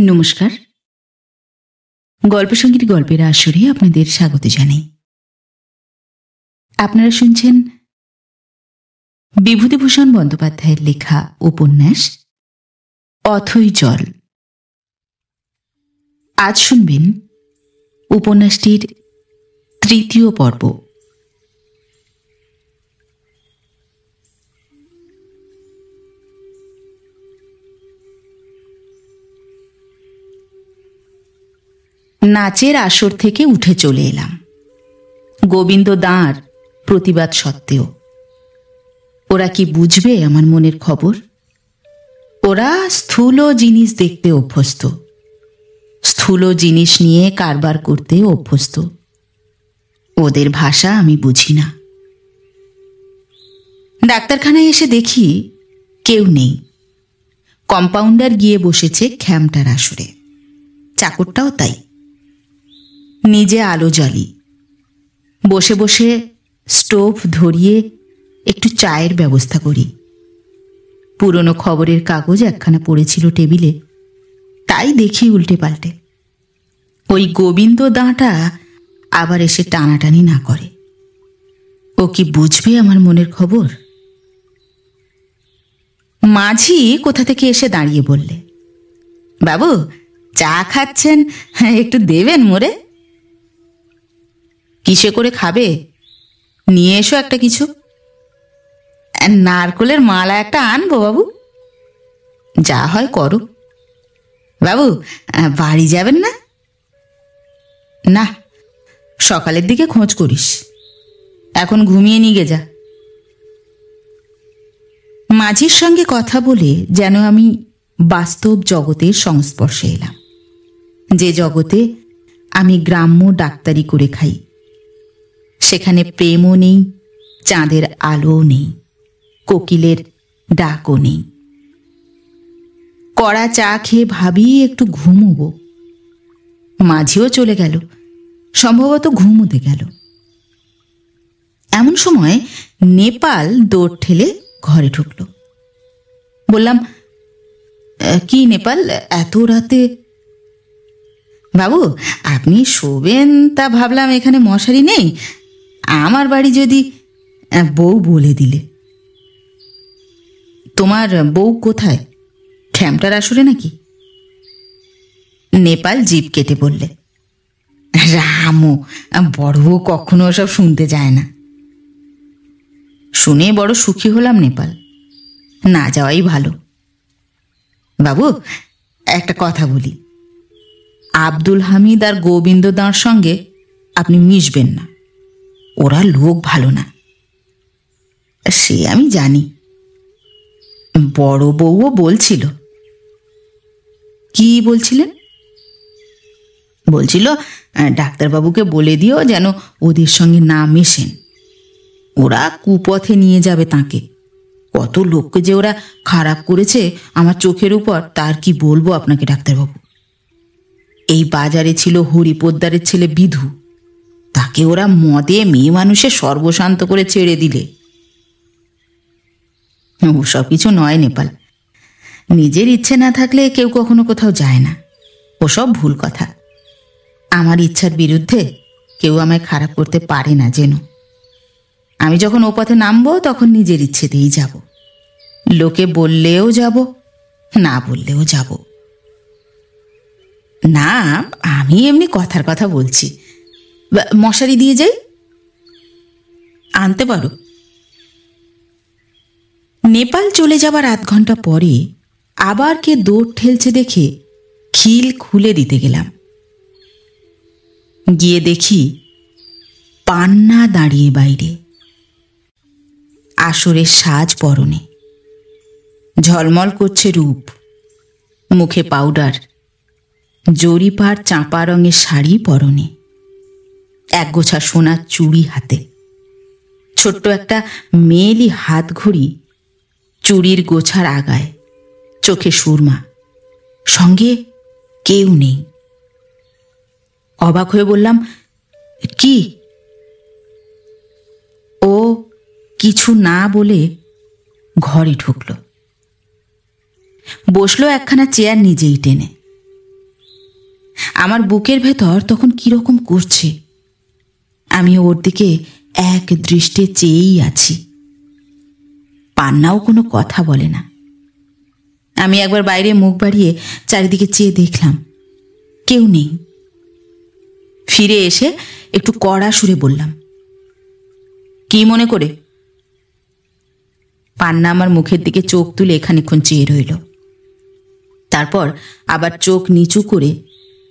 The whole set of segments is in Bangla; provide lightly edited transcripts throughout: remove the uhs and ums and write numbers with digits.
নমস্কার। গল্পসঙ্গীর গল্পের আসরে আপনাদের স্বাগত জানাই। আপনারা শুনছেন বিভূতিভূষণ বন্দ্যোপাধ্যায়ের লেখা উপন্যাস অথৈ জল। আজ শুনবেন উপন্যাসটির তৃতীয় পর্ব। নাচের আসর থেকে উঠে চলে এলাম, গোবিন্দ দাঁড় প্রতিবাদ সত্ত্বেও। ওরা কি বুঝবে আমার মনের খবর? ওরা স্থূল জিনিস দেখতে অভ্যস্ত, স্থূল জিনিস নিয়ে কারবার করতে অভ্যস্ত। ওদের ভাষা আমি বুঝি না। ডাক্তারখানায় এসে দেখি কেউ নেই। কম্পাউন্ডার গিয়ে বসেছে খ্যামটার আসরে, চাকরটাও তাই। নিজে আলো জ্বালি, বসে বসে স্টোভ ধরিয়ে একটু চায়ের ব্যবস্থা করি। পুরনো খবরের কাগজ একখানা পড়েছিল টেবিলে, তাই দেখি উল্টে পাল্টে। ওই গোবিন্দ দাঁটা আবার এসে টানাটানি না করে। ও কি বুঝবে আমার মনের খবর? মাঝি কোথা থেকে এসে দাঁড়িয়ে বললে, বাবু চা খাচ্ছেন, একটু দেবেন মোরে? কিসে করে খাবে? নিয়ে এসো একটা কিছু। নারকলের মালা একটা আনবো বাবু। যা হয় করো। বাবু বাড়ি যাবেন না? না, সকালের দিকে খোঁজ করিস, এখন ঘুমিয়ে নিয়ে যা। মাঝির সঙ্গে কথা বলে যেন আমি বাস্তব জগতের সংস্পর্শে এলাম, যে জগতে আমি গ্রাম্য ডাক্তারি করে খাই। সেখানে প্রেমও নেই, চাঁদের আলোও নেই, কোকিলের ডাকও নেই। কড়া চা খেয়ে ভাবি একটু ঘুমোবো। মাঝিও চলে গেল, সম্ভবত ঘুমোতে গেল। এমন সময় নেপাল দৌড় ঠেলে ঘরে ঢুকল। বললাম, কি নেপাল, এত রাতে? বাবু আপনি শোবেন তা ভাবলাম, এখানে মশারি নেই, আমার বাড়ি যদি। বউ বলে দিলে। তোমার বউ কোথায়? খ্যামটার আসরে নাকি? নেপাল জিভ কেটে বললে, রামু, বড় বউ কখনো ওসব শুনতে যায় না। শুনে বড় সুখী হলাম নেপাল, না যাওয়াই ভালো। বাবু একটা কথা বলি, আব্দুল হামিদ আর গোবিন্দ দাঁড় সঙ্গে আপনি মিশবেন না, ওরা লোক ভালো না। সে আমি জানি, বড় বউও বলছিল। কি বলছিলেন? বলছিল ডাক্তারবাবুকে বলে দিও যেন ওদের সঙ্গে না মেশেন, ওরা কুপথে নিয়ে যাবে তাকে। কত লোককে যে ওরা খারাপ করেছে আমার চোখের উপর, তার কি বলবো আপনাকে ডাক্তারবাবু। এই বাজারে ছিল হরিপোদ্দারের ছেলে বিধু, তাকে ওরা মদে মেয়ে মানুষের সর্বশান্ত করে ছেড়ে দিলে। ওসব কিছু নয় নেপাল, নিজের ইচ্ছে না থাকলে কেউ কখনো কোথাও যায় না, ওসব ভুল কথা। আমার ইচ্ছার বিরুদ্ধে কেউ আমায় খারাপ করতে পারে না যেন। আমি যখন ও পথে নামবো তখন নিজের ইচ্ছেতেই যাব, লোকে বললেও যাব, না বললেও যাব। না, আমি এমনি কথার কথা বলছি। মশারি দিয়ে যাই? আনতে পারো। নেপাল চলে যাবার আধ ঘন্টা পরে আবার কে দৌড় ঠেলছে দেখে খিল খুলে দিতে গেলাম। গিয়ে দেখি পান্না দাঁড়িয়ে বাইরে, আসরের সাজ পরনে, ঝলমল করছে রূপ, মুখে পাউডার, জরিপার চাঁপা রঙের শাড়ি পরনে, একগোছা সোনার চুড়ি হাতে, ছোট্ট একটা মেয়েলি হাত ঘড়ি চুড়ির গোছার আগায়, চোখে সুরমা, সঙ্গে কেউ নেই। অবাক হয়ে বললাম, কি? ও কিছু না বলে ঘরে ঢুকল, বসলো একখানা চেয়ার নিজেই টেনে। আমার বুকের ভেতর তখন কিরকম করছে। আমি ওর দিকে এক দৃষ্টে চেয়েই আছি। পান্নাও কোনো কথা বলে না। আমি একবার বাইরে মুখ বাড়িয়ে চারিদিকে চেয়ে দেখলাম, কেউ নেই। ফিরে এসে একটু কড়া সুরে বললাম, কি মনে করে? পান্না আমার মুখের দিকে চোখ তুলে খানিকক্ষণ চেয়ে রইল। তারপর আবার চোখ নিচু করে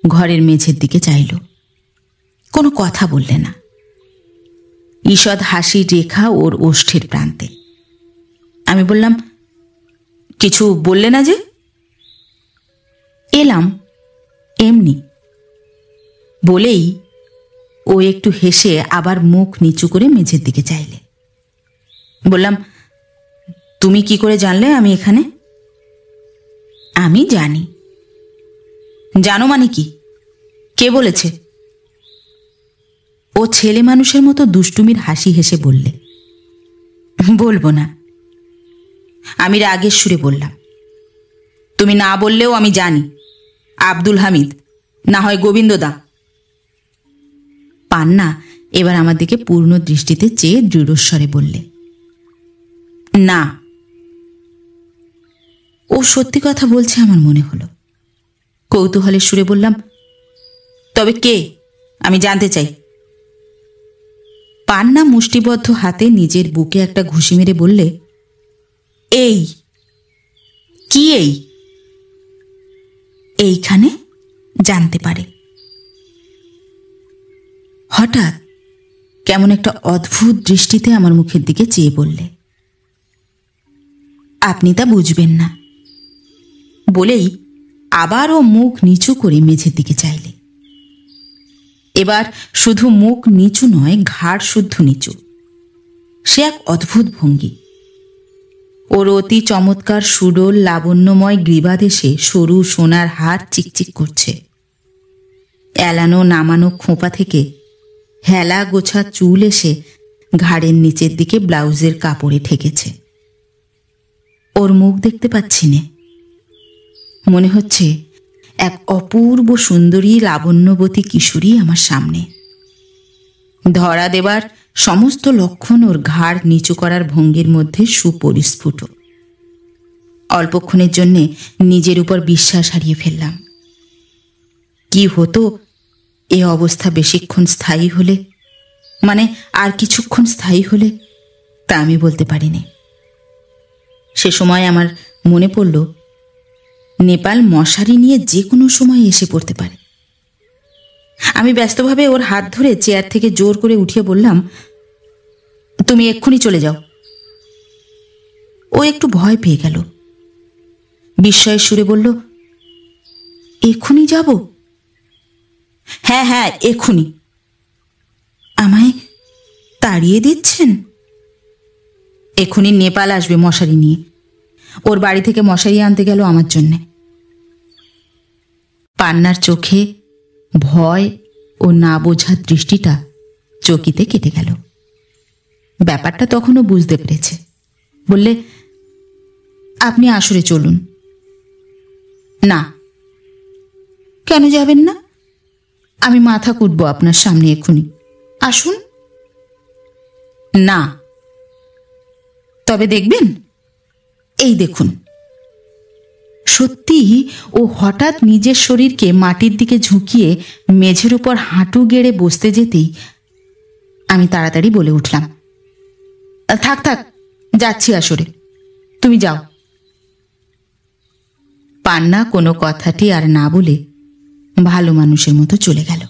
ঘরের মেঝের দিকে চাইল। কোনো কথা বললে না। ঈষৎ হাসির রেখা ওর ওষ্ঠের প্রান্তে। আমি বললাম, কিছু বললে না যে? এলাম এমনি বলেই ও একটু হেসে আবার মুখ নিচু করে মেঝের দিকে চাইলে। বললাম, তুমি কি করে জানলে আমি এখানে? আমি জানি। জানো মানে কি? কে বলেছে? ও ছেলে মানুষের মতো দুষ্টুমির হাসি হেসে বললে। বলবো না। আমি রাগের সুরে বললাম, তুমি না বললেও আমি জানি। আব্দুল হামিদ, না হয় গোবিন্দ দা। পান্না এবার আমার দিকে পূর্ণ দৃষ্টিতে চেয়ে দৃঢ়স্বরে বললে, না। ও সত্যি কথা বলছে আমার মনে হলো। কৌতূহলের সুরে বললাম, তবে কে? আমি জানতে চাই। পান্না মুষ্টিবদ্ধ হাতে নিজের বুকে একটা ঘুষি মেরে বললে, এই। কি এই? এইখানে জানতে পারে। হঠাৎ কেমন একটা অদ্ভুত দৃষ্টিতে আমার মুখের দিকে চেয়ে বললে, আপনি তা বুঝবেন না। বলেই আবারও মুখ নিচু করে মেঝের দিকে চাইলে। এবার শুধু মুখ নিচু নয়, ঘাড় শুদ্ধ নিচু। সে এক অদ্ভুত ভঙ্গি। ওর অতি চমৎকার সুডোল লাবণ্যময় গ্রীবাদেশে সরু সোনার হার চিকচিক করছে। এলানো নামানো খোঁপা থেকে হেলা গোছা চুল এসে ঘাড়ের নিচের দিকে ব্লাউজের কাপড়ে ঠেকেছে। ওর মুখ দেখতে পাচ্ছি না। মনে হচ্ছে এক অপূর্ব সুন্দরী লাবণ্যবতী কিশোরী আমার সামনে। ধরা দেবার সমস্ত লক্ষণ ওর ঘাড় নিচু করার ভঙ্গির মধ্যে সুপরিস্ফুট। অল্পক্ষণের জন্যে নিজের উপর বিশ্বাস হারিয়ে ফেললাম। কি হতো এ অবস্থা বেশিক্ষণ স্থায়ী হলে, মানে আর কিছুক্ষণ স্থায়ী হলে, তা আমি বলতে পারিনি। সে সময় আমার মনে পড়ল, নেপাল মশারি নিয়ে যে কোনো সময় এসে পড়তে পারে। আমি ব্যস্তভাবে ওর হাত ধরে চেয়ার থেকে জোর করে উঠিয়ে বললাম, তুমি এক্ষুনি চলে যাও। ও একটু ভয় পেয়ে গেল। বিস্ময়ের সুরে বলল, এক্ষুনি যাব? হ্যাঁ হ্যাঁ, এক্ষুনি। আমায় তাড়িয়ে দিচ্ছেন? এক্ষুনি নেপাল আসবে মশারি নিয়ে। ওর বাড়ি থেকে মশারি আনতে গেল আমার জন্যে। পান্নার চোখে ভয় ও না বোঝার দৃষ্টিটা চকিতে কেটে গেল। ব্যাপারটা তখনও বুঝতে পেরেছে। বললে, আপনি আসরে চলুন। না। কেন যাবেন না? আমি মাথা কুটবো আপনার সামনে এক্ষুনি। আসুন। না। তবে দেখবেন? এই দেখুন। সত্যি ও হঠাৎ নিজের শরীরকে মাটির দিকে ঝুঁকিয়ে মেঝের উপর হাঁটু গেড়ে বসতে যেতেই আমি তাড়াতাড়ি বলে উঠলাম, থাক থাক, যাচ্ছি আসরে, তুমি যাও। পান্না কোনো কথাটি আর না বলে ভালো মানুষের মতো চলে গেল।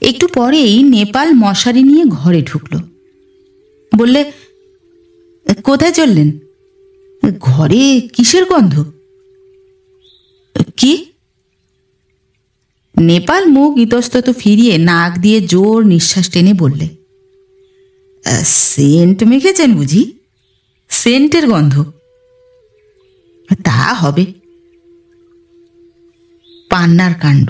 একটু পরেই নেপাল মশারি নিয়ে ঘরে ঢুকল। বললে, কোথায় চললেন? ঘরে কিসের গন্ধ? কি? নেপাল মুখ ইতস্তত ফিরিয়ে নাক দিয়ে জোর নিঃশ্বাস টেনে বললে, সেন্ট মেখেছেন বুঝি? সেন্টের গন্ধ? তা হবে। পান্নার কাণ্ড।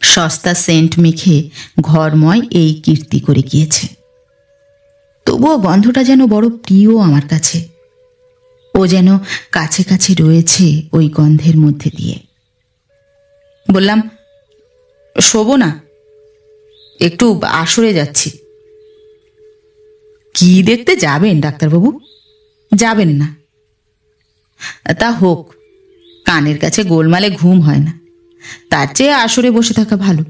সস্তা সেন্ট মেখে ঘরময় এই কীর্তি করে গিয়েছে। তবুও গন্ধটা যেন বড় প্রিয় আমার কাছে। ও যেন কাছে কাছে রয়েছে ওই গন্ধের মধ্যে দিয়ে। বললাম, শোবো না, একটু আসরে যাচ্ছি। কি দেখতে যাবেন ডাক্তারবাবু? যাবেন না? তা হোক, কানের কাছে গোলমালে ঘুম হয় না, তার চেয়ে আসরে বসে থাকা ভালো।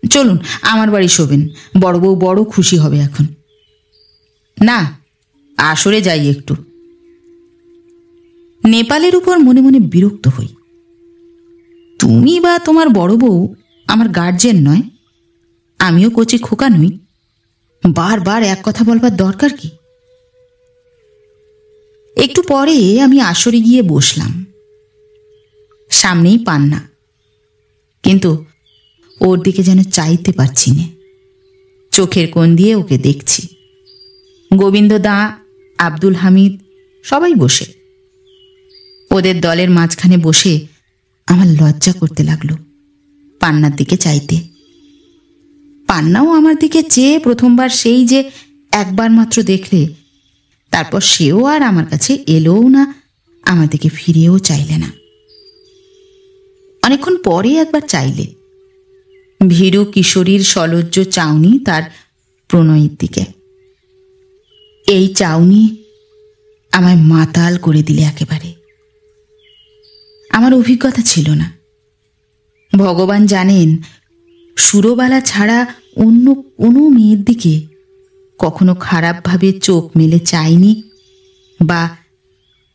চলুন আমার বাড়ি শোবেন, বড় বউ বড় খুশি হবে এখন। না, আসরে যাই একটু। নেপালের উপর মনে মনে বিরক্ত হই। তুমি বা তোমার বড় বউ আমার গার্জেন নয়, আমিও কচি খোকা নই, বারবার এক কথা বলবার দরকার কি? একটু পরে আমি আসরে গিয়ে বসলাম। সামনেই পান্না, কিন্তু ওর দিকে যেন চাইতে পারছি না, চোখের কোণ দিয়ে ওকে দেখছি। গোবিন্দ দা, আব্দুল হামিদ সবাই বসে। ওদের দলের মাঝখানে বসে আমার লজ্জা করতে লাগলো পান্নার দিকে চাইতে। পান্নাও আমার দিকে চেয়ে প্রথমবার সেই যে একবার মাত্র দেখলে, তারপর সেও আর আমার কাছে এলোও না, আমার দিকে ফিরেও চাইলে না। অনেকক্ষণ পরে একবার চাইলে, ভীরু কিশোরীর সলজ্জ চাউনি তার প্রণয়ের দিকে। এই চাউনি আমায় মাতাল করে দিলে একেবারে। আমার অভিজ্ঞতা ছিল না, ভগবান জানেন, সুরবালা ছাড়া অন্য কোনো মেয়ের দিকে কখনো খারাপভাবে চোখ মেলে চাইনি বা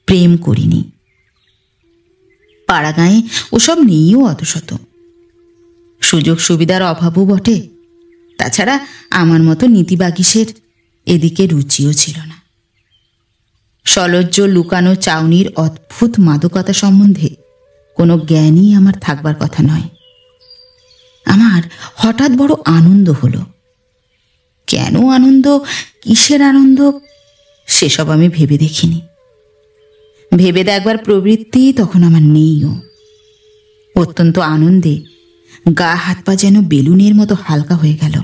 প্রেম করিনি। পাড়াগাঁয়ে ওসব নেইও অত শত, সুযোগ সুবিধার অভাবও বটে। তাছাড়া আমার মতো নীতিবাগীশের এদিকে রুচিও ছিল না। সলজ্জ লুকানো চাউনির অদ্ভুত মাদকতা সম্বন্ধে কোনো জ্ঞানই আমার থাকবার কথা নয়। আমার হঠাৎ বড় আনন্দ হলো। কেন আনন্দ, কিসের আনন্দ, সেসব আমি ভেবে দেখিনি। ভেবে দেখবার প্রবৃত্তি তখন আমার নেইও। অত্যন্ত আনন্দে গা হাত পা যেন বেলুনের মতো হালকা হয়ে গেল।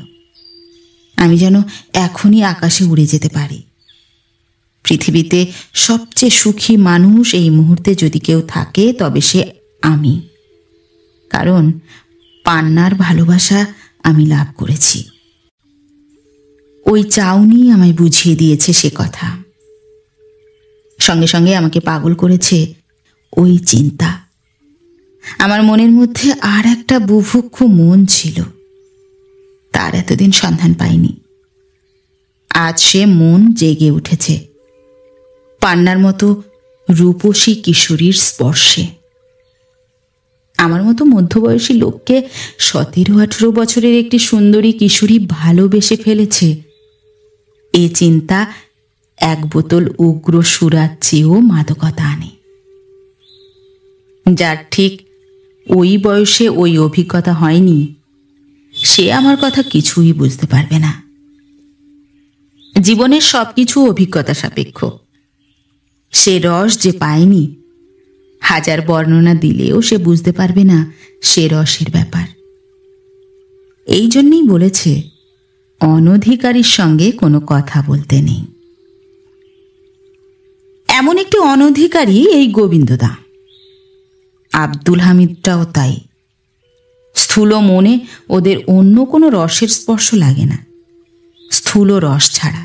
আমি যেন এখনই আকাশে উড়ে যেতে পারি। পৃথিবীতে সবচেয়ে সুখী মানুষ এই মুহূর্তে যদি কেউ থাকে, তবে সে আমি। কারণ পান্নার ভালোবাসা আমি লাভ করেছি। ওই চাউনি আমায় বুঝিয়ে দিয়েছে সে কথা। সঙ্গে সঙ্গে আমাকে পাগল করেছে ওই চিন্তা। আমার মনের মধ্যে আর একটা বুভুক্ষ মন ছিল, তার এতদিন সন্ধান পাইনি। আজ সে মন জেগে উঠেছে পান্নার মতো রূপসী কিশোরীর স্পর্শে। আমার মতো মধ্যবয়সী লোককে 17-18 বছরের একটি সুন্দরী কিশোরী ভালোবেসে ফেলেছে, এ চিন্তা এক বোতল উগ্র সুরার চেয়েও মাদকতা আনে। যার ঠিক ওই বয়সে ওই অভিজ্ঞতা হয়নি, সে আমার কথা কিছুই বুঝতে পারবে না। জীবনের সবকিছু অভিজ্ঞতা সাপেক্ষ। সে রস যে পায়নি, হাজার বর্ণনা দিলেও সে বুঝতে পারবে না সে রসের ব্যাপার। এই জন্যই বলেছে, অনধিকারীর সঙ্গে কোনো কথা বলতে নেই। এমন একটি অনধিকারী এই গোবিন্দদা। আব্দুল হামিদটাও তাই। স্থূল মনে ওদের অন্য কোনো রসের স্পর্শ লাগে না, স্থূল রস ছাড়া।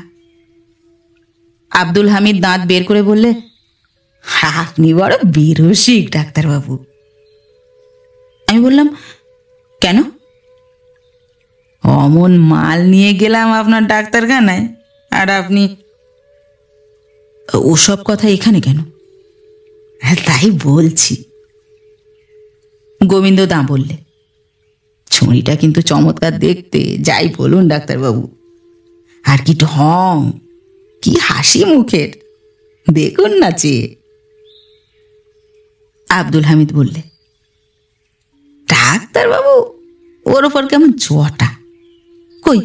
আব্দুল হামিদ দাঁত বের করে বললে, আপনি বড় বিরসিক ডাক্তারবাবু। আমি বললাম, কেন? অমন মাল নিয়ে গেলাম আপনার ডাক্তারখানায়, আর আপনি ওসব কথা এখানে কেন? তাই বলছি। গোবিন্দ দা বললে, ছুরিটা কিন্তু চমৎকার দেখতে, যাই বলুন ডাক্তারবাবু। আর কি ঢং, কি হাসি মুখের, দেখুন না চেয়ে। আব্দুল হামিদ বললে, ডাক্তারবাবু ওর ওপর কেমন জটা। কই,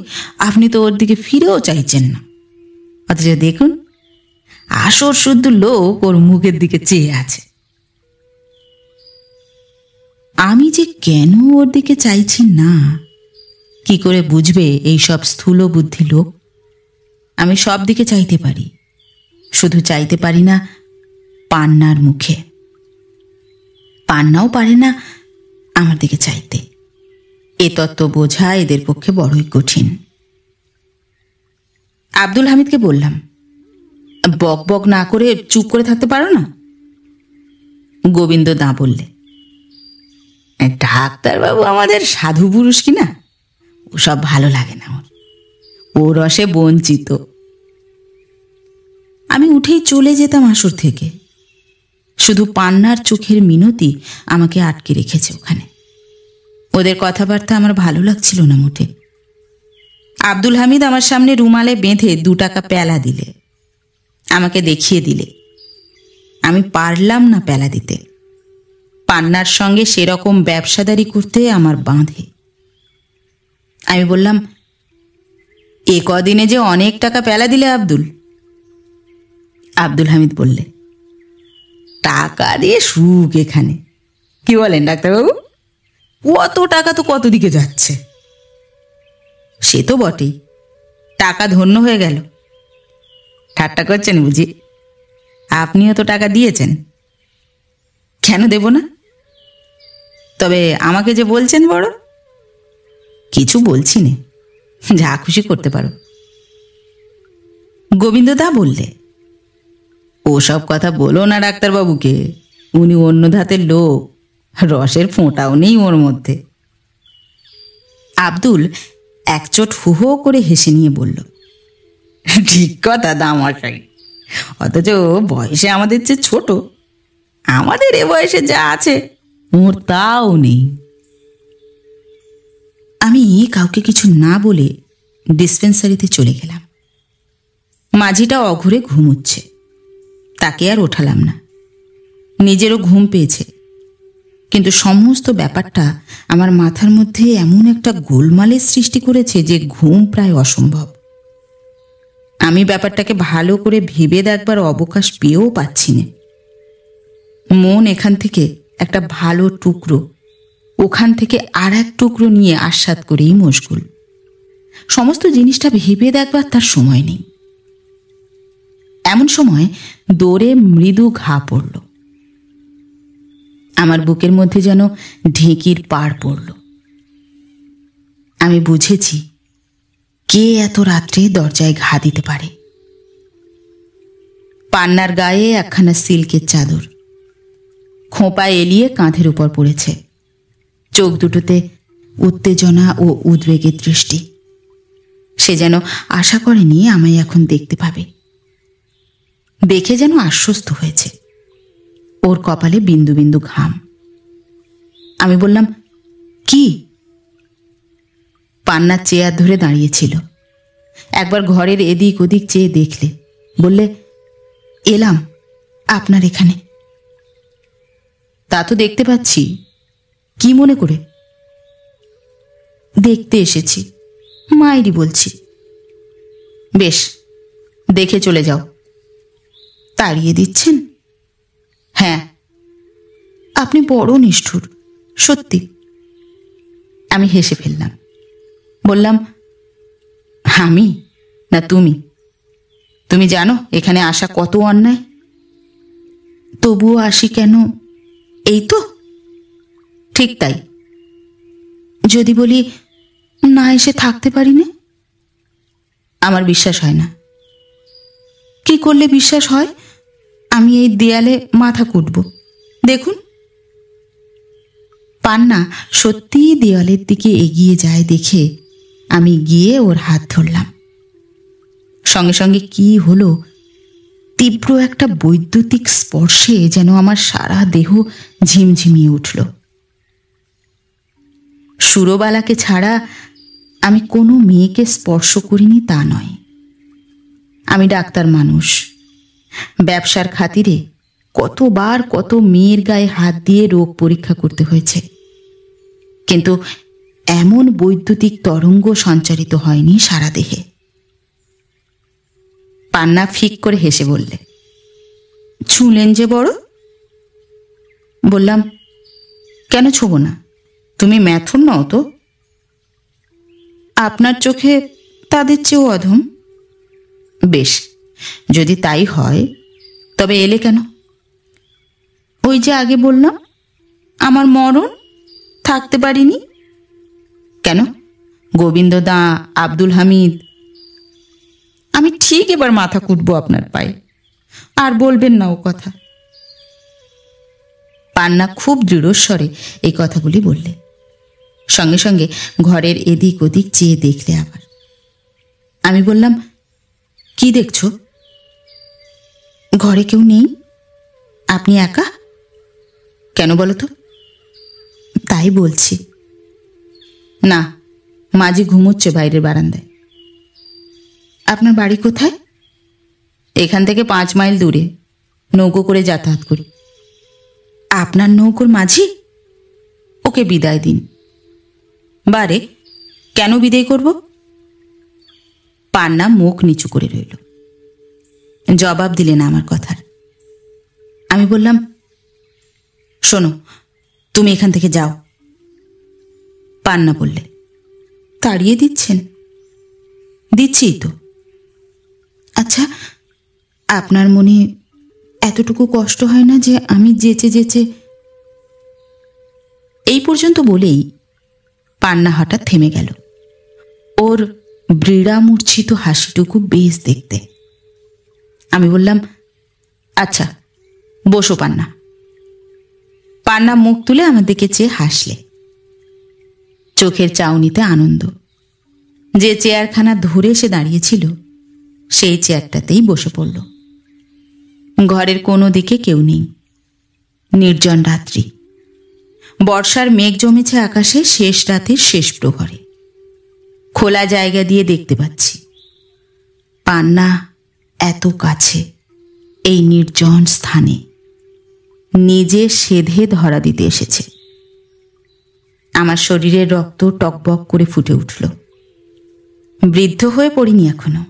আপনি তো ওর দিকে ফিরেও চাইছেন না, অথচ দেখুন আসর শুদ্ধ লোক ওর মুখের দিকে চেয়ে আছে। আমি যে কেন ওর দিকে চাইছি না, কি করে বুঝবে এই সব স্থূল বুদ্ধি লোক? আমি সব দিকে চাইতে পারি, শুধু চাইতে পারি না পান্নার মুখে। পান্নাও পারে না আমার দিকে চাইতে। এ তত্ত্ব বোঝা এদের পক্ষে বড়ই কঠিন। আব্দুল হামিদকে বললাম, বক বক না করে চুপ করে থাকতে পারো না? গোবিন্দ দা বললে, ডাক্তারবাবু আমাদের সাধু পুরুষ কিনা, ওসব ভালো লাগে না, ও রসে বঞ্চিত। আমি উঠেই চলে যেতাম আসর থেকে। শুধু পান্নার চোখের মিনতি আমাকে আটকে রেখেছে ওখানে। ওদের কথাবার্তা আমার ভালো লাগছিল না মোটে। আব্দুল হামিদ আমার সামনে রুমালে বেঁধে 2 টাকা পেলা দিলে, আমাকে দেখিয়ে দিলে। আমি পারলাম না পেলা দিতে। পান্নার সঙ্গে সেরকম ব্যবসাদারি করতে আমার বাঁধে। আমি বললাম, এ কদিনে যে অনেক টাকা পেলা দিলে আব্দুল। আব্দুল হামিদ বললে, টাকা দিয়ে সুখ এখানে। কি বলেন ডাক্তারবাবু? কত টাকা তো কত দিকে যাচ্ছে। সে তো বটেই, টাকা ধন্য হয়ে গেল। ঠাট্টা করছেন বুঝি? আপনিও তো টাকা দিয়েছেন। কেন দেব না? তবে আমাকে যে বলছেন বড়, কিছু বলছি নে, যা খুশি করতে পারো। গোবিন্দদা বললে, ওসব কথা বলো না ডাক্তারবাবুকে, উনি অন্য ধাতের লোক, রসের ফোঁটাও নেই ওর মধ্যে। আব্দুল একচোট হু হো করে হেসে নিয়ে বলল, ঠিক কথা দামশাই, অথচ বয়সে আমাদের চেয়ে ছোট। আমাদের এ বয়সে যা আছে ওর তাও নেই। আমি কাউকে কিছু না বলে ডিসপেন্সারিতে চলে গেলাম। মাঝিটা অঘরে ঘুমোচ্ছে, তাকে আর ওঠালাম না। নিজেরও ঘুম পেয়েছে, কিন্তু সমস্ত ব্যাপারটা আমার মাথার মধ্যে এমন একটা গোলমালের সৃষ্টি করেছে যে ঘুম প্রায় অসম্ভব। আমি ব্যাপারটাকে ভালো করে ভেবে দেখবার অবকাশ পেয়েও পাচ্ছি না। মন এখান থেকে একটা ভালো টুকরো, ওখান থেকে আর এক টুকরো নিয়ে আস্বাদ করেই মশগুল। সমস্ত জিনিসটা ভেবে দেখবার তার সময় নেই। এমন সময় দৌড়ে মৃদু ঘা পড়ল। আমার বুকের মধ্যে যেন ঢেঁকির পাড় পড়ল। আমি বুঝেছি কে এত রাত্রে দরজায় ঘা দিতে পারে। পান্নার গায়ে একখানা সিল্কের চাদর, খোঁপা এলিয়ে কাঁধের উপর পড়েছে। চোখ দুটোতে উত্তেজনা ও উদ্বেগের দৃষ্টি। সে যেন আশা করেনি আমায় এখন দেখতে পাবে। দেখে যেন আশ্বস্ত হয়েছে। ওর কপালে বিন্দু বিন্দু ঘাম। আমি বললাম, কি? পান্নার চেয়ার ধরে দাঁড়িয়েছিল। একবার ঘরের এদিক ওদিক চেয়ে দেখলে, বললে, এলাম আপনার এখানে। তা তো দেখতে পাচ্ছি, কি মনে করে? দেখতে এসেছি, মায়েরই বলছি। বেশ, দেখে চলে যাও। তাড়িয়ে দিচ্ছেন? হ্যাঁ। আপনি বড় নিষ্ঠুর, সত্যি। আমি হেসে ফেললাম। বললাম, আমি না তুমি? তুমি জানো এখানে আসা কত অন্যায়। তবুও আসি কেন? এই তো। ঠিক তাই। যদি বলি না এসে থাকতে পারি না, আমার বিশ্বাস হয় না। কি করলে বিশ্বাস হয়? আমি এই দেয়ালে মাথা কুটব, দেখুন। পান্না সত্যিই দেওয়ালের দিকে এগিয়ে যায় দেখে আমি গিয়ে ওর হাত ধরলাম। সঙ্গে সঙ্গে কি হলো, তীব্র একটা বৈদ্যুতিক স্পর্শে যেন আমার সারা দেহ ঝিমঝিমিয়ে উঠল। সুরবালাকে ছাড়া আমি কোনো মেয়েকে স্পর্শ করিনি তা নয়। আমি ডাক্তার মানুষ, ব্যবসার খাতিরে কতবার কত মেয়ের গায়ে হাত দিয়ে রোগ পরীক্ষা করতে হয়েছে, কিন্তু এমন বৈদ্যুতিক তরঙ্গ সঞ্চারিত হয়নি সারা দেহে। পান্না ফিক করে হেসে বললে, ছুঁলেন যে বড়। বললাম, কেন ছোব না? তুমি ম্যাথুর নও তো? আপনার চোখে তাদের চেয়েও অধম। বেশ, যদি তাই হয় তবে এলে কেন? ওই যে আগে বললাম আমার মরণ, থাকতে পারিনি। কেন? গোবিন্দ দা, আব্দুল হামিদ। আমি ঠিক এবার মাথা কুটবো আপনার পায়ে, আর বলবেন না ও কথা। পান্না খুব দৃঢ়স্বরে এই কথাগুলি বললে, সঙ্গে সঙ্গে ঘরের এদিক ওদিক চেয়ে দেখলে আবার। আমি বললাম, কি দেখছ? ঘরে কেউ নেই, আপনি একা। কেন বলো তো? তাই বলছি। না, মাঝি ঘুমোচ্ছে বাইরের বারান্দায়। আপনার বাড়ি কোথায়? এখান থেকে 5 মাইল দূরে, নৌকো করে যাতায়াত করি। আপনার নৌকোর মাঝি? ওকে বিদায় দিন। বারে, কেন বিদায় করব? পান্না মুখ নিচু করে রইল, জবাব দিলে না আমার কথার। আমি বললাম, শোনো, তুমি এখান থেকে যাও। পান্না বললে, তাড়িয়ে দিচ্ছেন? দিচ্ছি তো। আচ্ছা, আপনার মনে এতটুকু কষ্ট হয় না যে আমি যেচে যেচে? এই পর্যন্ত বলেই পান্না হঠাৎ থেমে গেল। ওর বৃড়ামূর্ছিত হাসিটুকু বেশ দেখতে। আমি বললাম, আচ্ছা বসো পান্না। পান্না মুখ তুলে আমার দিকে চেয়ে হাসলে, চোখের চাউনিতে আনন্দ। যে চেয়ারখানা ধরে সে দাঁড়িয়েছিল সেই চেয়ারটাতেই বসে পড়ল। ঘরের কোনো দিকে কেউ নেই, নির্জন রাত্রি। বর্ষার মেঘ জমেছে আকাশে শেষ রাতের শেষ প্রহরে। খোলা জায়গা দিয়ে দেখতে পাচ্ছি পান্না এত কাছে, এই নির্জন স্থানে নিজে সেধে ধরা দিতে এসেছে। আমার শরীরের রক্ত টকবক করে ফুটে উঠল। বৃদ্ধ হয়ে পড়িনি এখনো।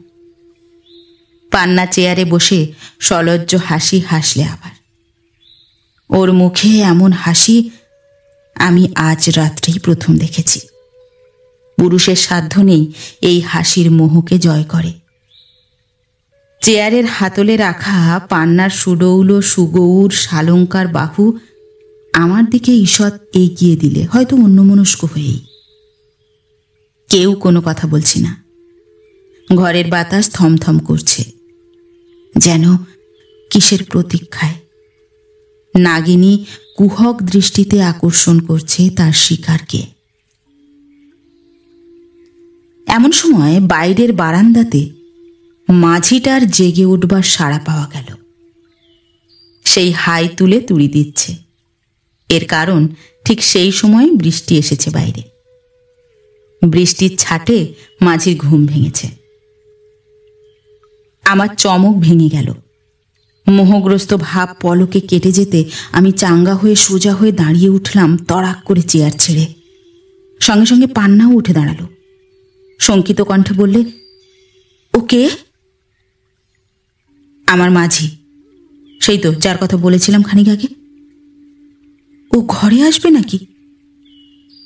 পান্না চেয়ারে বসে সলজ্জ হাসি হাসলে আবার। ওর মুখে এমন হাসি আমি আজ রাত্রেই প্রথম দেখেছি। পুরুষের সাধ্য নেই এই হাসির মোহকে জয় করে। চেয়ারের হাতলে রাখা পান্নার সুডৌল সুগৌর শালঙ্কার বাহু আমার দিকে ঈষৎ এগিয়ে দিলে, হয়তো অন্যমনস্ক হয়েই। কেউ কোনো কথা বলছি না। ঘরের বাতাস থমথম করছে, যেন কিসের প্রতীক্ষায়। নাগিনী কুহক দৃষ্টিতে আকর্ষণ করছে তার শিকারকে। এমন সময় বাইরের বারান্দাতে মাঝিটার জেগে উঠবার সাড়া পাওয়া গেল। সেই হাই তুলে তুড়ি দিচ্ছে। এর কারণ ঠিক সেই সময় বৃষ্টি এসেছে বাইরে। বৃষ্টির ছাটে মাঝির ঘুম ভেঙেছে। আমার চমক ভেঙে গেল। মোহগ্রস্ত ভাব পলকে কেটে যেতে আমি চাঙ্গা হয়ে সোজা হয়ে দাঁড়িয়ে উঠলাম তড়াক করে চেয়ার ছেড়ে। সঙ্গে সঙ্গে পান্নাও উঠে দাঁড়ালো। শঙ্কিত কণ্ঠে বললে, ওকে? আমার মাঝি, সেই তো যার কথা বলেছিলাম খানিক আগে। ও ঘরে আসবে নাকি?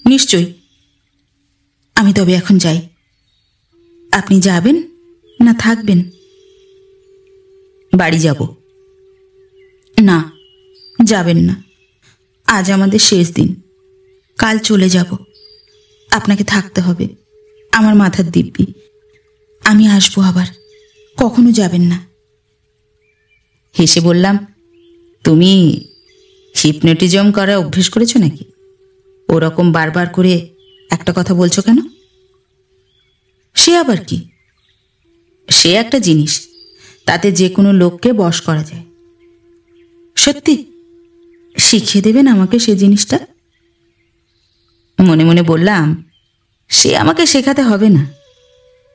নিশ্চয়ই। আমি তবে এখন যাই। আপনি যাবেন না থাকবেন? বাড়ি যাব। না, যাবেন না। আজ আমাদের শেষ দিন, কাল চলে যাব। আপনাকে থাকতে হবে, আমার মাথার দিব্যি। আমি আসবো আবার, কখনো যাবেন না। হেসে বললাম, তুমি হিপনোটিজম করা অভ্যেস করেছো নাকি? ওরকম বারবার করে একটা কথা বলছো কেন? সে আবার কি? সে একটা জিনিস, তাতে যে কোনো লোককে বশ করা যায়। সত্যি? শিখিয়ে দেবেন আমাকে সে জিনিসটা? মনে মনে বললাম, সে আমাকে শেখাতে হবে না,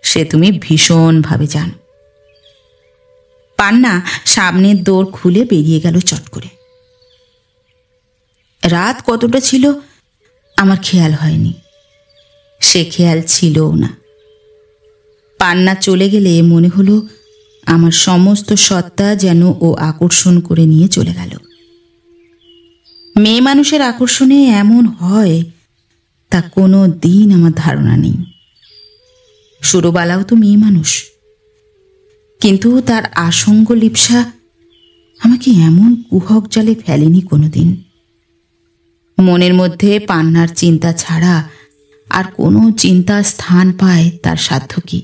সে তুমি ভীষণভাবে জানো। পান্না সামনের দোর খুলে বেরিয়ে গেল চট করে। রাত কতটা ছিল আমার খেয়াল হয়নি, সে খেয়াল ছিলও না। পান্না চলে গেলে মনে হলো আমার সমস্ত সত্তা যেন ও আকর্ষণ করে নিয়ে চলে গেল। মেয়ে মানুষের আকর্ষণে এমন হয় তা কোনো দিন আমার ধারণা নেই। সুরবালাও তো মেয়ে মানুষ, কিন্তু তার আসঙ্গ লিপ্সা আমাকে এমন কুহক জালে ফেলেনি কোনোদিন। মনের মধ্যে পান্নার চিন্তা ছাড়া আর কোনো চিন্তা স্থান পায় তার সাধ্য কি?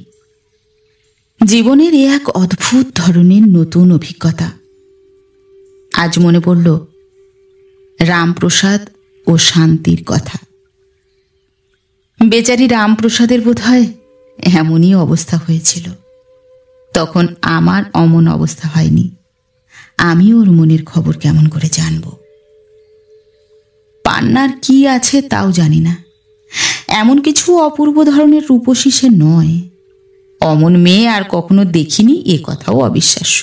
জীবনের এ এক অদ্ভুত ধরনের নতুন অভিজ্ঞতা। আজ মনে পড়ল রামপ্রসাদ ও শান্তির কথা। বেচারি রামপ্রসাদের বোধহয় এমনই অবস্থা হয়েছিল। তখন আমার অমন অবস্থা হয়নি। আমি ওর মনের খবর কেমন করে জানব? পান্নার কি আছে তাও জানি না। এমন কিছু অপূর্ব ধরনের রূপসী সে নয়। অমন মেয়ে আর কখনো দেখিনি, এ কথাও অবিশ্বাস্য।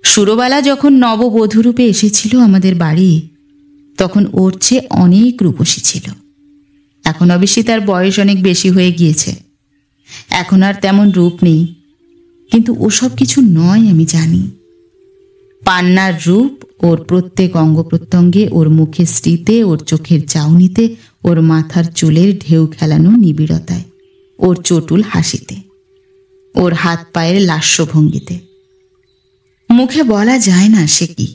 সুরবালা যখন নববধূরূপে এসেছিল আমাদের বাড়ি, তখন ওর চেয়ে অনেক রূপসী ছিল। এখন অবশ্যই তার বয়স অনেক বেশি হয়ে গিয়েছে, এখন আর তেমন রূপ নেই। কিন্তু ওসব কিছু নয়, আমি জানি। পান্নার রূপ ওর প্রত্যেক অঙ্গ প্রত্যঙ্গে, ওর মুখের স্মৃতে, ওর চোখের চাউনিতে, ওর মাথার চুলের ঢেউ খেলানো নিবিড়তায়, ওর চটুল হাসিতে, ওর হাত পায়ের লাস্য ভঙ্গিতে। মুখে বলা যায় না সে কি,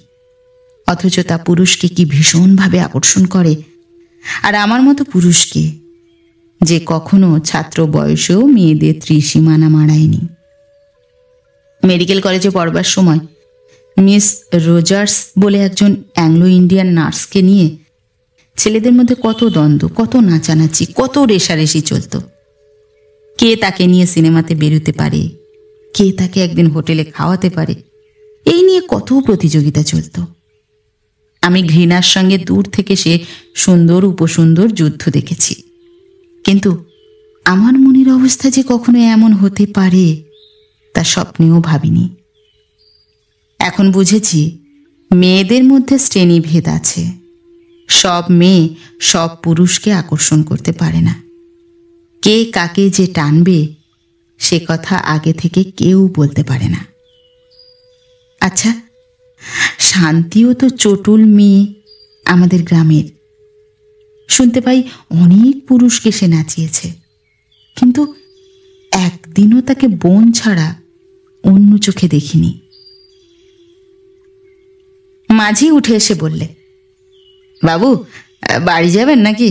অথচ তা পুরুষকে কি ভীষণভাবে আকর্ষণ করে। আর আমার মতো পুরুষকে, যে কখনো ছাত্র বয়সেও মেয়েদের ত্রিসীমানা মাড়ায়নি। মেডিকেল কলেজে পড়বার সময় মিস রোজার্স বলে একজন অ্যাংলো ইন্ডিয়ান নার্সকে নিয়ে ছেলেদের মধ্যে কত দ্বন্দ্ব, কত নাচানাচি, কত রেষারেষি চলত। কে তাকে নিয়ে সিনেমাতে বেরোতে পারে, কে তাকে একদিন হোটেলে খাওয়াতে পারে, এই নিয়ে কত প্রতিযোগিতা চলত। আমি ঘৃণার সঙ্গে দূর থেকে সে সুন্দর উপসুন্দর যুদ্ধ দেখেছি। কিন্তু আমার মনের অবস্থা যে কখনো এমন হতে পারে তা স্বপ্নেও ভাবিনি। এখন বুঝেছি মেয়েদের মধ্যে শ্রেণীভেদ আছে। সব মেয়ে সব পুরুষকে আকর্ষণ করতে পারে না। কে কাকে যে টানবে সে কথা আগে থেকে কেউ বলতে পারে না। আচ্ছা, শান্তিও তো চটুল মেয়ে আমাদের গ্রামের। শুনতে পাই অনেক পুরুষকে সে নাচিয়েছে, কিন্তু একদিনও তাকে বোন ছাড়া অন্য চোখে দেখিনি। মাঝি উঠে এসে বললে, বাবু বাড়ি যাবেন নাকি?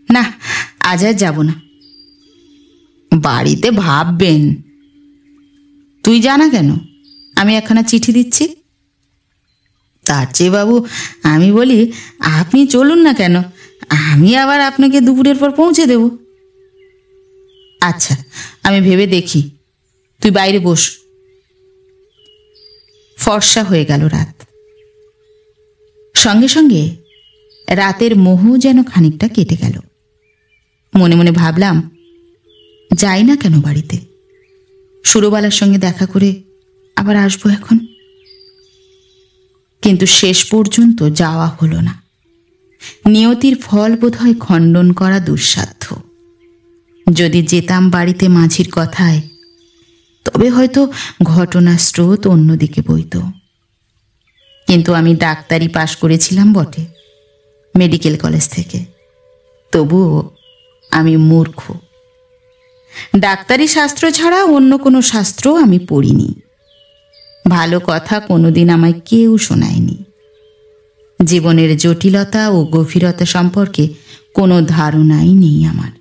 না, আজ আর যাব না। বাড়িতে ভাববেন। তুই জানা কেন, আমি একখানা চিঠি দিচ্ছি। তার চেয়ে বাবু আমি বলি আপনি চলুন না কেন, আমি আবার আপনাকে দুপুরের পর পৌঁছে দেব। আচ্ছা, আমি ভেবে দেখি, তুই বাইরে বস। ফর্সা হয়ে গেল রাত। সঙ্গে সঙ্গে রাতের মোহ যেন খানিকটা কেটে গেল। মনে মনে ভাবলাম, যাই না কেন বাড়িতে, সুরবালার সঙ্গে দেখা করে আবার আসবো এখন। কিন্তু শেষ পর্যন্ত যাওয়া হলো না। নিয়তির ফল বোধহয় খণ্ডন করা দুঃসাধ্য। যদি যেতাম বাড়িতে মাঝির কথায়, তবে হয়তো ঘটনার স্রোত অন্যদিকে বইত। কিন্তু আমি ডাক্তারি পাশ করেছিলাম বটে, মেডিকেল কলেজ থেকে। তবুও আমি মূর্খ। ডাক্তারি শাস্ত্র ছাড়া অন্য কোনো শাস্ত্র আমি পড়িনি। ভালো কথা কোনোদিন আমায় কেউ শোনায়নি। জীবনের জটিলতা ও গভীরতা সম্পর্কে কোনো ধারণাই নেই আমার।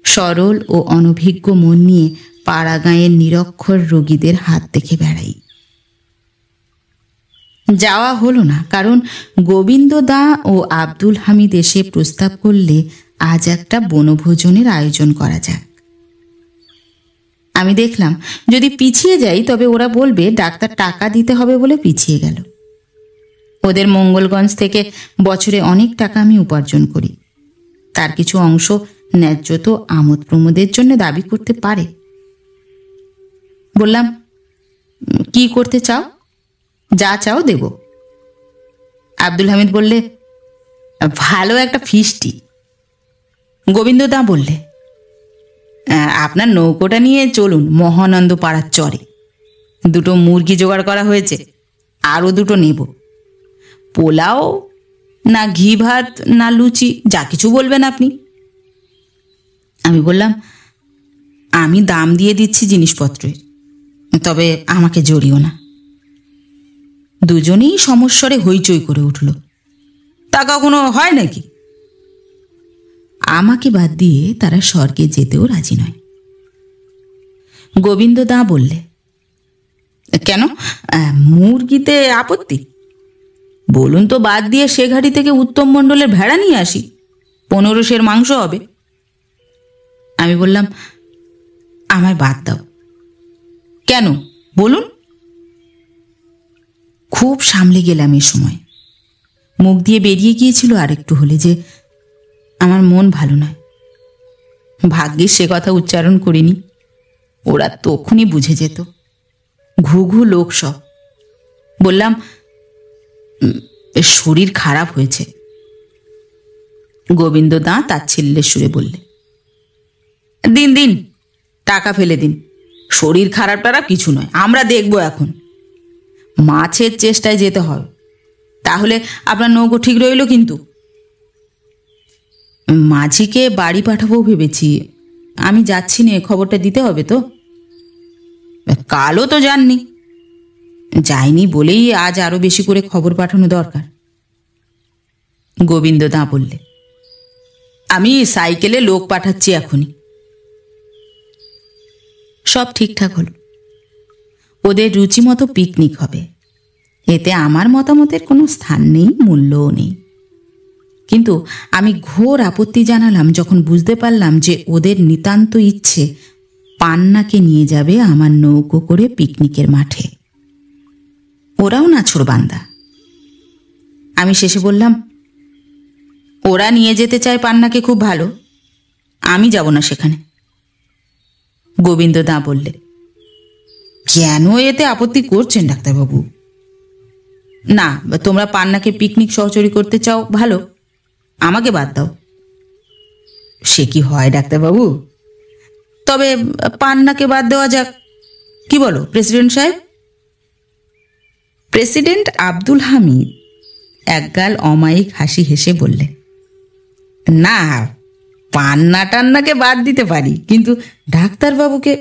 সরল ও অনভিজ্ঞ মন নিয়ে পাড়া গাঁয়ের নিরক্ষর রোগীদের হাত দেখে বেড়াই। যাওয়া হলো না, কারণ গোবিন্দ দা ও আব্দুল হামিদ এসে প্রস্তাব করলে আজ একটা বনভোজনের আয়োজন করা যাক। আমি দেখলাম যদি পিছিয়ে যাই তবে ওরা বলবে ডাক্তার টাকা দিতে হবে বলে পিছিয়ে গেল। ওদের মঙ্গলগঞ্জ থেকে বছরে অনেক টাকা আমি উপার্জন করি, তার কিছু অংশ ন্যায্য তো আমোদ প্রমোদের জন্য দাবি করতে পারে। বললাম, কি করতে চাও? যা চাও দেব। আব্দুল হামিদ বললে, ভালো একটা ফিস্টি। গোবিন্দ দা বললে, আপনার নৌকোটা নিয়ে চলুন মহানন্দ পাড়ার চরে, দুটো মুরগি জোগাড় করা হয়েছে, আরও দুটো নেব। পোলাও না ঘি ভাত না লুচি, যা কিছু বলবেন আপনি। আমি বললাম, আমি দাম দিয়ে দিচ্ছি জিনিসপত্রের, তবে আমাকে জড়িও না। দুজনেই সমস্বরে হইচই করে উঠল। তা কখনো হয় নাকি? আমাকে বাদ দিয়ে তারা স্বর্গে যেতেও রাজি নয়। গোবিন্দ দা বললে, কেন, মুরগিতে আপত্তি? বলুন তো, বাদ দিয়ে সে ঘাটি থেকে উত্তম মণ্ডলের ভেড়া নিয়ে আসি, 15 সের মাংস হবে। আমি বললাম, আমায় বাদ দাও। কেন বলুন? খুব সামলে গেলাম এ সময়। মুখ দিয়ে বেরিয়ে গিয়েছিল আরেকটু হলে যে আমার মন ভালো নয়। ভাগ্যিস সে কথা উচ্চারণ করিনি, ওরা তখনই বুঝে যেত। ঘুঘু লোক সব। বললাম, শরীর খারাপ হয়েছে। গোবিন্দ দা তাচ্ছিল্যের সুরে বললে, দিন দিন, টাকা ফেলে দিন, শরীর খারাপ টারাপ কিছু নয়, আমরা দেখব। এখন মাছের চেষ্টায় যেতে হবে, তাহলে আপনার নৌকো ঠিক রইল। কিন্তু মাঝিকে বাড়ি পাঠাবো ভেবেছি, আমি যাচ্ছি নে, খবরটা দিতে হবে তো। কালও তো যাননি। যাইনি বলেই আজ আরো বেশি করে খবর পাঠানো দরকার। গোবিন্দ দা বললে, আমি সাইকেলে লোক পাঠাচ্ছি এখনই। সব ঠিকঠাক হলো। ওদের রুচি মতো পিকনিক হবে, এতে আমার মতামতের কোনো স্থান নেই, মূল্যও নেই। কিন্তু আমি ঘোর আপত্তি জানালাম যখন বুঝতে পারলাম যে ওদের নিতান্ত ইচ্ছে পান্নাকে নিয়ে যাবে আমার নৌকো করে পিকনিকের মাঠে। ওরাও নাছোড়বান্দা। আমি শেষে বললাম, ওরা নিয়ে যেতে চায় পান্নাকে, খুব ভালো, আমি যাব না সেখানে। গোবিন্দ দা বললে, কেন এতে আপত্তি করছেন ডাক্তারবাবু? না, তোমরা পান্নাকে পিকনিক সহচরী করতে চাও, ভালো, আমাকে বাদ দাও। সে কি হয় ডাক্তারবাবু? তবে পান্নাকে বাদ দেওয়া যাক, কি বলো প্রেসিডেন্ট সাহেব? প্রেসিডেন্ট আব্দুল হামিদ একগাল অমায়িক হাসি হেসে বললে, না, পান্না টান্নাকে বাদ দিতে পারি, কিন্তু ডাক্তারবাবুকে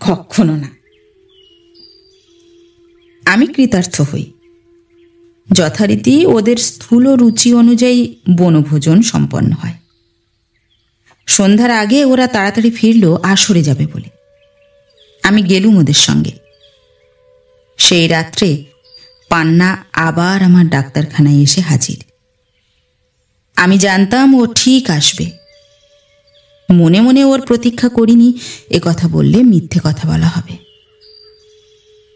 কখনো না। আমি কৃতার্থ হই। যথারীতি ওদের স্থূল রুচি অনুযায়ী বনভোজন সম্পন্ন হয়। সন্ধ্যার আগে ওরা তাড়াতাড়ি ফিরল আসরে যাবে বলে। আমি গেলুম ওদের সঙ্গে। সেই রাত্রে পান্না আবার আমার ডাক্তারখানায় এসে হাজির। আমি জানতাম ও ঠিক আসবে। মনে মনে ওর প্রতীক্ষা করিনি, এ কথা বললে মিথ্যে কথা বলা হবে।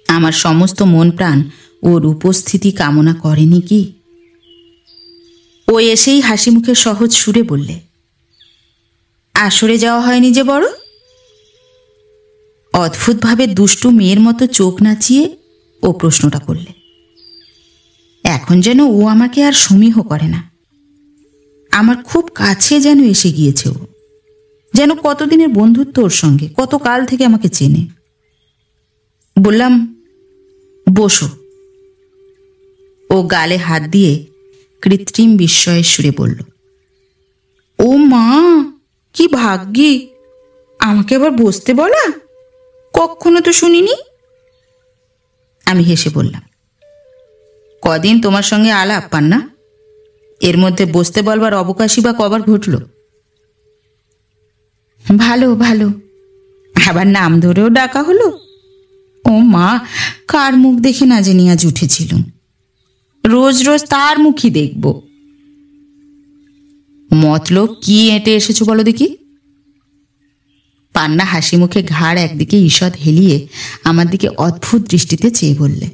আমার সমস্ত মন প্রাণ ওর উপস্থিতি কামনা করেনি কি? ও এসেই হাসি মুখে সহজ সুরে বললে, আসরে যাওয়া হয়নি যে বড়? অদ্ভুতভাবে দুষ্টু মেয়ের মতো চোখ নাচিয়ে ও প্রশ্নটা করলে। এখন যেন ও আমাকে আর সমীহ করে না, আমার খুব কাছে যেন এসে গিয়েছে ও, যেন কতদিনের বন্ধুত্ব ওর সঙ্গে, কত কাল থেকে আমাকে চেনে। বললাম, বসো। ও গালে হাত দিয়ে কৃত্রিম বিস্ময়ের সুরে বলল, ও মা, কি ভাগ্যি, আমাকে আবার বসতে বলা, কখনো তো শুনিনি। আমি হেসে বললাম, কদিন তোমার সঙ্গে আলাপ পান্না, এর মধ্যে বসতে বলবার অবকাশই বা কবার ঘটল? ভালো ভালো, আবার নাম ধরেও ডাকা হলো। ও মা, কার মুখ দেখে না জানি আজ উঠেছিলুম, রোজ রোজ তার মুখই দেখব। মতলব কি এঁটে এসেছো বলো দেখি? পান্না হাসি মুখে ঘাড় একদিকে ঈষৎ হেলিয়ে আমার দিকে অদ্ভুত দৃষ্টিতে চেয়ে বললে,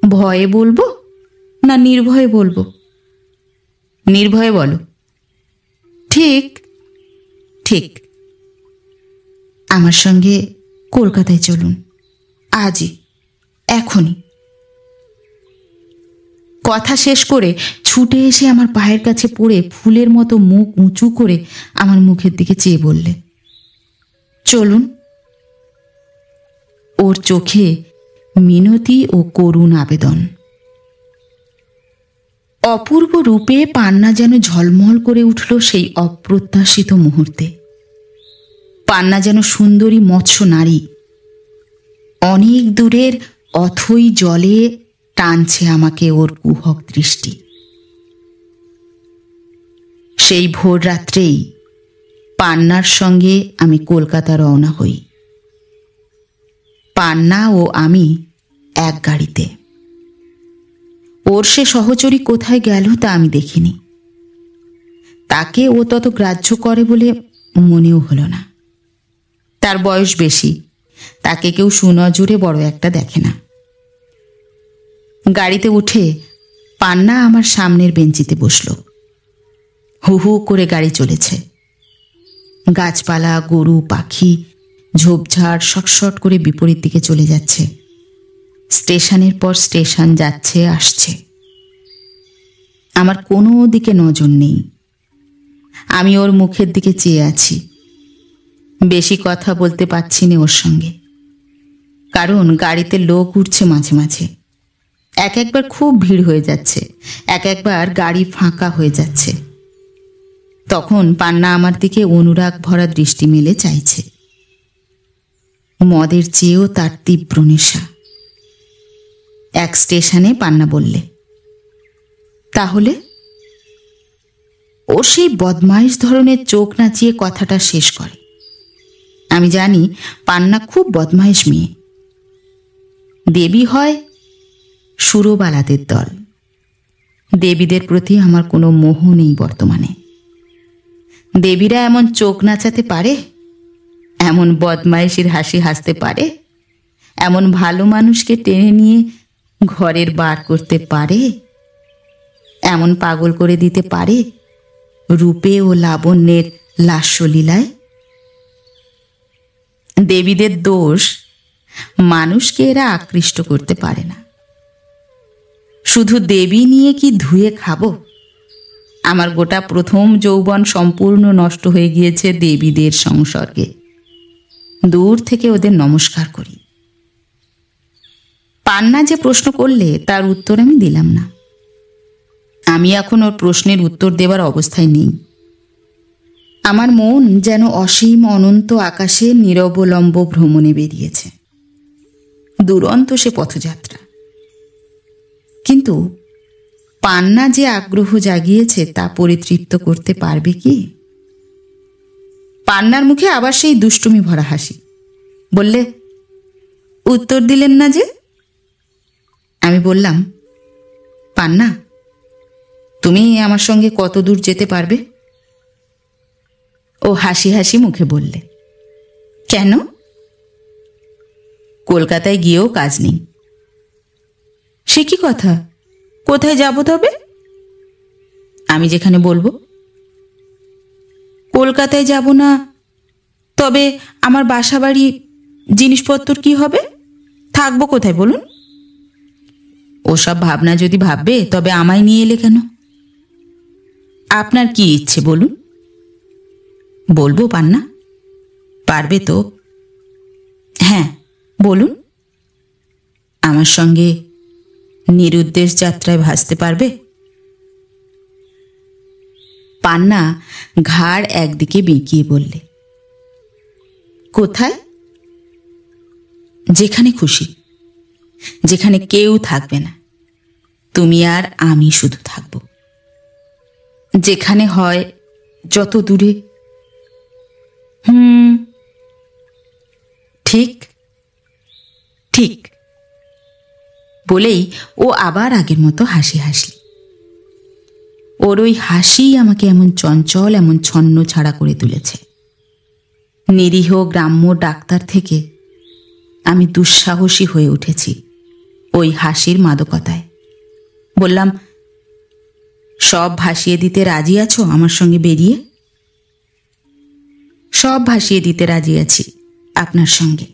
ভয়ে বলবো না নির্ভয়ে বলবো? নির্ভয়ে বলো। ঠিক ঠিক, আমার সঙ্গে কলকাতায় চলুন, আজই, এখনই। কথা শেষ করে ছুটে এসে আমার পায়ের কাছে পড়ে ফুলের মতো মুখ উঁচু করে আমার মুখের দিকে চেয়ে বললে, চলুন। ওর চোখে মিনতি ও করুণ আবেদন। অপূর্ব রূপে পান্না যেন ঝলমল করে উঠল সেই অপ্রত্যাশিত মুহূর্তে। পান্না যেন সুন্দরী মৎস্য নারী, অনেক দূরের অথই জলে টানছে আমাকে ওর কুহক দৃষ্টি। সেই ভোর রাত্রেই পান্নার সঙ্গে আমি কলকাতা রওনা হই। পান্না ও আমি এক গাড়িতে। ওর সে সহচরী কোথায় গেল তা আমি দেখিনি। তাকে ও তত গ্রাহ্য করে বলে মনেও হলো না। তার বয়স বেশি, তাকে কেউ সুনজরে বড় একটা দেখে না। গাড়িতে উঠে পান্না আমার সামনের বেঞ্চিতে বসল। হু হু করে গাড়ি চলেছে। গাছপালা, গরু, পাখি ঝোপঝাড় শটশট করে বিপরীত দিকে চলে যাচ্ছে। স্টেশনের পর স্টেশন যাচ্ছে আসছে। আমার কোনো দিকে নজর নেই। আমি ওর মুখের দিকে চেয়ে আছি। বেশি কথা বলতে পারছি না ওর সঙ্গে, কারণ গাড়িতে লোক উঠছে মাঝে মাঝে। এক একবার খুব ভিড় হয়ে যাচ্ছে, এক একবার গাড়ি ফাঁকা হয়ে যাচ্ছে। তখন পান্না আমার দিকে অনুরাগ ভরা দৃষ্টি মেলে চাইছে। মদের চেয়েও তার তীব্র নেশা। এক স্টেশনে পান্না বললে, তাহলে? ও সেই বদমাইশ ধরনের চোখ নাচিয়ে কথাটা শেষ করে। আমি জানি পান্না খুব বদমাইশ মেয়ে। দেবী হয় সুরবালাদের দল। দেবীদের প্রতি আমার কোনো মোহ নেই বর্তমানে। দেবীরা এমন চোখ নাচাতে পারে, এমন বদমাইশির হাসি হাসতে পারে, এমন ভালো মানুষকে টেনে নিয়ে ঘরের বার করতে পারে, এমন পাগল করে দিতে পারে রূপে ও লাবণ্যের লাস্যলীলায়। দেবীদের দোষ, মানুষকে এরা আকৃষ্ট করতে পারে না। শুধু দেবী নিয়ে কি ধুয়ে খাবো? আমার গোটা প্রথম যৌবন সম্পূর্ণ নষ্ট হয়ে গিয়েছে দেবীদের সংসর্গে। দূর থেকে ওদের নমস্কার করি। পান্না যে প্রশ্ন করলে তার উত্তর আমি দিলাম না। আমি এখন ওর প্রশ্নের উত্তর দেবার অবস্থায় নেই। আমার মন যেন অসীম অনন্ত আকাশে নিরবলম্ব ভ্রমণে বেরিয়েছে। দুরন্ত সে পথযাত্রা। কিন্তু পান্না যে আগ্রহ জাগিয়েছে তা পরিতৃপ্ত করতে পারবে কি? পান্নার মুখে আবার সেই দুষ্টুমি ভরা হাসি। বললে, উত্তর দিলেন না যে? আমি বললাম, পান্না, তুমি আমার সঙ্গে কত দূর যেতে পারবে? ও হাসি হাসি মুখে বললে, কেন? কলকাতায় গিয়েও কাজ নেই। সে কি কথা? কোথায় যাব তবে? আমি যেখানে বলবো। কলকাতায় যাব না, তবে আমার বাসা বাড়ি জিনিসপত্র কি হবে? থাকবো কোথায় বলুন? ওসব ভাবনা যদি ভাববে তবে আমায় নিয়ে এলে কেন? আপনার কি ইচ্ছে বলুন? বলবো পান্না? পারবে তো? হ্যাঁ, বলুন। আমার সঙ্গে নিরুদ্দেশ যাত্রায় ভাসতে পারবে? পান্না ঘাড় একদিকে বেঁকিয়ে বললে, কোথায়? যেখানে খুশি, যেখানে কেউ থাকবে না, তুমি আর আমি শুধু থাকব। যেখানে হয় যত দূরে। ঠিক ঠিক বলেই ও আবার আগের মতো হাসি হাসলি। ওর ওই হাসি আমাকে এমন চঞ্চল, এমন ছন্ন ছাড়া করে তুলেছে। নিরীহ গ্রাম্য ডাক্তার থেকে আমি দুঃসাহসী হয়ে উঠেছি ওই হাসির মাদকতায়। বললাম, সব ভাসিয়ে দিতে রাজি আছো আমার সঙ্গে বেরিয়ে? সব ভাসিয়ে দিতে রাজি আছি আপনার সঙ্গে।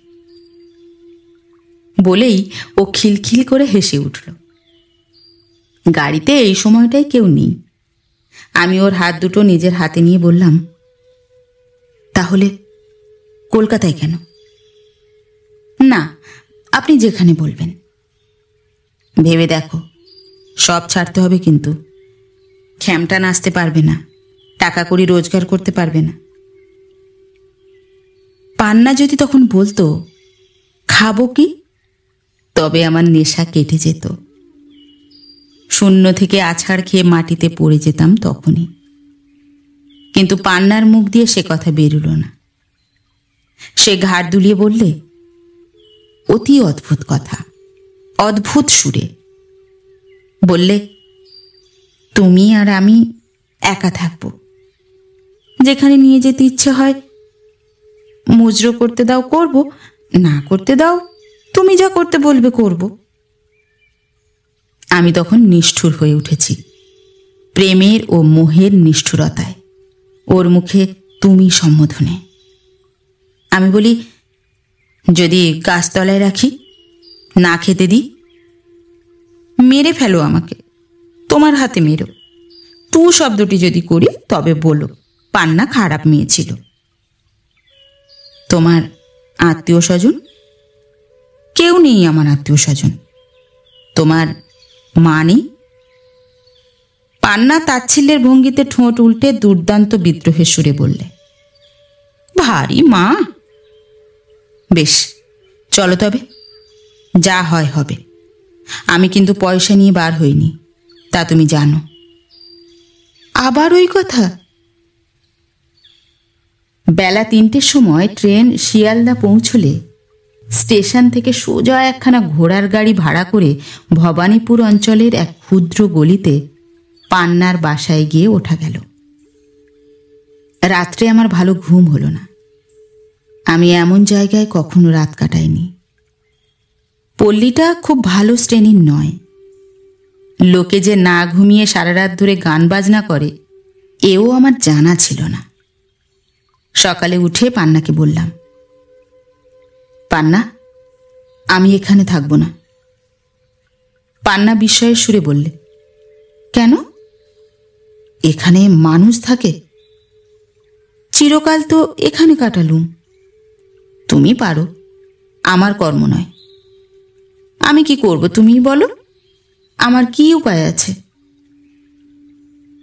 বলেই ও খিলখিল করে হেসে উঠল। গাড়িতে এই সময়টায় কেউ নেই। আমি ওর হাত দুটো নিজের হাতে নিয়ে বললাম, তাহলে কলকাতায় কেন? না, আপনি যেখানে বলবেন। ভেবে দেখো, সব ছাড়তে হবে কিন্তু। খ্যামটা নাচতে পারবে না, টাকা কড়ি রোজগার করতে পারবে না। পান্না যদি তখন বলতো খাবো কি, তবে আমার নেশা কেটে যেত। শূন্য থেকে আছাড় খেয়ে মাটিতে পড়ে যেতাম তখনই। কিন্তু পান্নার মুখ দিয়ে সে কথা বেরুল না। সে ঘাড় দুলিয়ে বললে, অতি অদ্ভুত কথা, অদ্ভুত সুরে বললে, তুমি আর আমি একা থাকব, যেখানে নিয়ে যেতে ইচ্ছে হয় মুজরো করতে দাও করব, না করতে দাও তুমি যা করতে বলবে করব। আমি তখন নিষ্ঠুর হয়ে উঠেছি, প্রেমের ও মোহের নিষ্ঠুরতায়, ওর মুখে তুমি সম্বোধনে। আমি বলি, যদি গাছতলায় রাখি, না খেতে দিই? মেরে ফেলো আমাকে, তোমার হাতে মেরো। তু শব্দটি যদি করি তবে বলো পান্না খারাপ মেয়ে ছিল। তোমার আত্মীয় স্বজন? কেউ নেই আমার আত্মীয় স্বজন। তোমার মা নেই? পান্না তাচ্ছিল্যের ভঙ্গিতে ঠোঁট উল্টে দুর্দান্ত বিদ্রোহের সুরে বললে, ভারী মা। বেশ, চলো তবে, যা হয় হবে। আমি কিন্তু পয়সা নিয়ে বার হইনি, তা তুমি জানো। আবার ওই কথা? বেলা 3টের সময় ট্রেন শিয়ালদা পৌঁছলে স্টেশন থেকে সোজা একখানা ঘোড়ার গাড়ি ভাড়া করে ভবানীপুর অঞ্চলের এক ক্ষুদ্র গলিতে পান্নার বাসায় গিয়ে ওঠা গেল। রাত্রে আমার ভালো ঘুম হলো না। আমি এমন জায়গায় কখনো রাত কাটাইনি। পল্লীটা খুব ভালো শ্রেণীর নয়। লোকে যে না ঘুমিয়ে সারা রাত ধরে গান বাজনা করে, এও আমার জানা ছিল না। সকালে উঠে পান্নাকে বললাম, পান্না, আমি এখানে থাকব না। পান্না বিস্ময়ের সুরে বললে, কেন? এখানে মানুষ থাকে? চিরকাল তো এখানে কাটালুম। তুমি পারো, আমার কর্ম নয়। আমি কি করব তুমিই বলো, আমার কি উপায় আছে?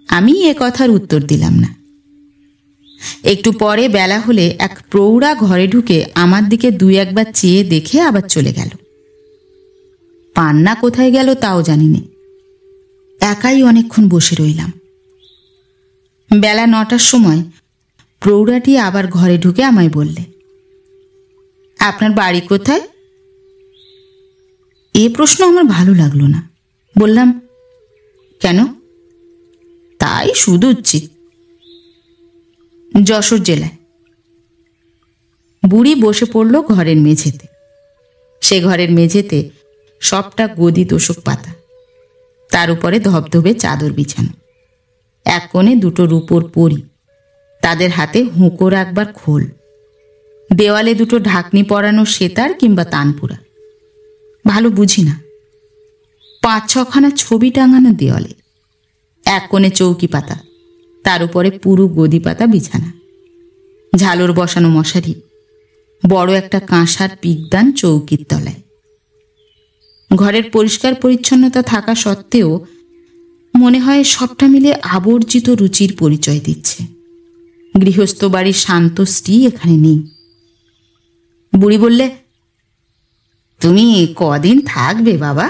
আমি এ কথার উত্তর দিলাম না। একটু পরে বেলা হলে এক প্রৌঢ়া ঘরে ঢুকে আমার দিকে 2-1 বার চেয়ে দেখে আবার চলে গেল। পান্না কোথায় গেল তাও জানি না। একাই অনেকক্ষণ বসে রইলাম। বেলা 9টার সময় প্রৌঢ়াটি আবার ঘরে ঢুকে আমায় বললে, আপনার বাড়ি কোথায়? এ প্রশ্ন আমার ভালো লাগলো না। বললাম, কেন? তাই শুধুচ্ছি। যশোর জেলায়। বুড়ি বসে পড়ল ঘরের মেঝেতে। সে ঘরের মেঝেতে সবটা গদি তোষক পাতা, তার উপরে ধবধবে চাদর বিছানো। এক কোণে 2টো রূপোর পরী, তাদের হাতে হুঁকো রাখবার খোল। দেওয়ালে 2টো ঢাকনি পরানো সেতার কিংবা তানপুরা। ভালো বুঝি না। 5-6খানা ছবি টাঙানো দেওয়ালে। এক কোণে চৌকি পাতা, তার উপরে পুরো গদি পাতা বিছানা। ঝালর বসানো মশারি, বড় একটা কাঁসার পিকদান চৌকির তলায়। ঘরের পরিষ্কার পরিচ্ছন্নতা থাকা সত্ত্বেও মনে হয় সবটা মিলে আবর্জিত রুচির পরিচয় দিচ্ছে। গৃহস্থ বাড়ির শান্ত স্ত্রী এখানে নেই। বুড়ি বললে, তুমি কদিন থাকবে বাবা?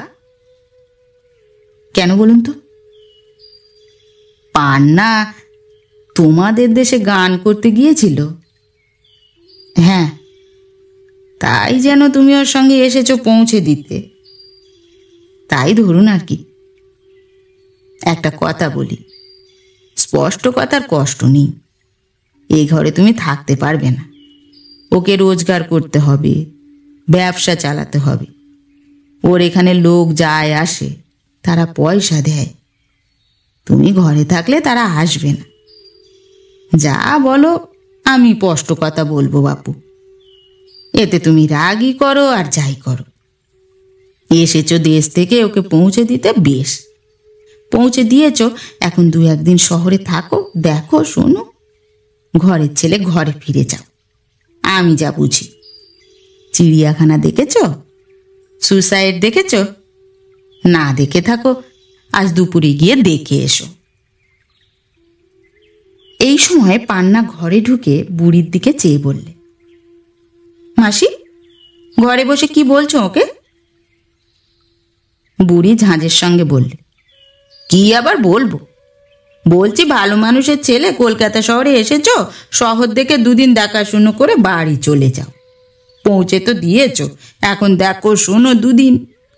কেন বলুন তো? পান্না তোমাদের দেশে গান করতে গিয়েছিল। হ্যাঁ, তাই যেন তুমি ওর সঙ্গে এসেছো পৌঁছে দিতে, তাই ধরুন আর কি। একটা কথা বলি, স্পষ্ট কথার কষ্ট নেই। এই ঘরে তুমি থাকতে পারবে না। ওকে রোজগার করতে হবে, ব্যবসা চালাতে হবে। ওর এখানে লোক যায় আসে, তারা পয়সা দেয়। তুমি ঘরে থাকলে তারা আসবে না। যা বলো আমি স্পষ্ট কথা বলবো বাপু, এতে তুমি রাগই করো আর যাই করো। এসেছো দেশ থেকে ওকে পৌঁছে দিতে, বেশ পৌঁছে দিয়েছ। এখন 2-1 দিন শহরে থাকো, দেখো শোনো। ঘরের ছেলে ঘরে ফিরে যাও। আমি যা বুঝি। চিড়িয়াখানা দেখেছ? সুসাইড দেখেছ? না দেখে থাকো, আজ দুপুরে গিয়ে দেখে এসো। এই সময় পান্না ঘরে ঢুকে বুড়ির দিকে চেয়ে বললে, মাসি, ঘরে বসে কি বলছো ওকে? বুড়ি ঝাঁঝের সঙ্গে বললে, কি আবার বলবো? বলছি, ভালো মানুষের ছেলে, কলকাতা শহরে এসেছো, শহর দেখে দুদিন দেখাশুনো করে বাড়ি চলে যাও। পৌঁছে তো দিয়েছো, এখন দেখো শোনো দুদিন,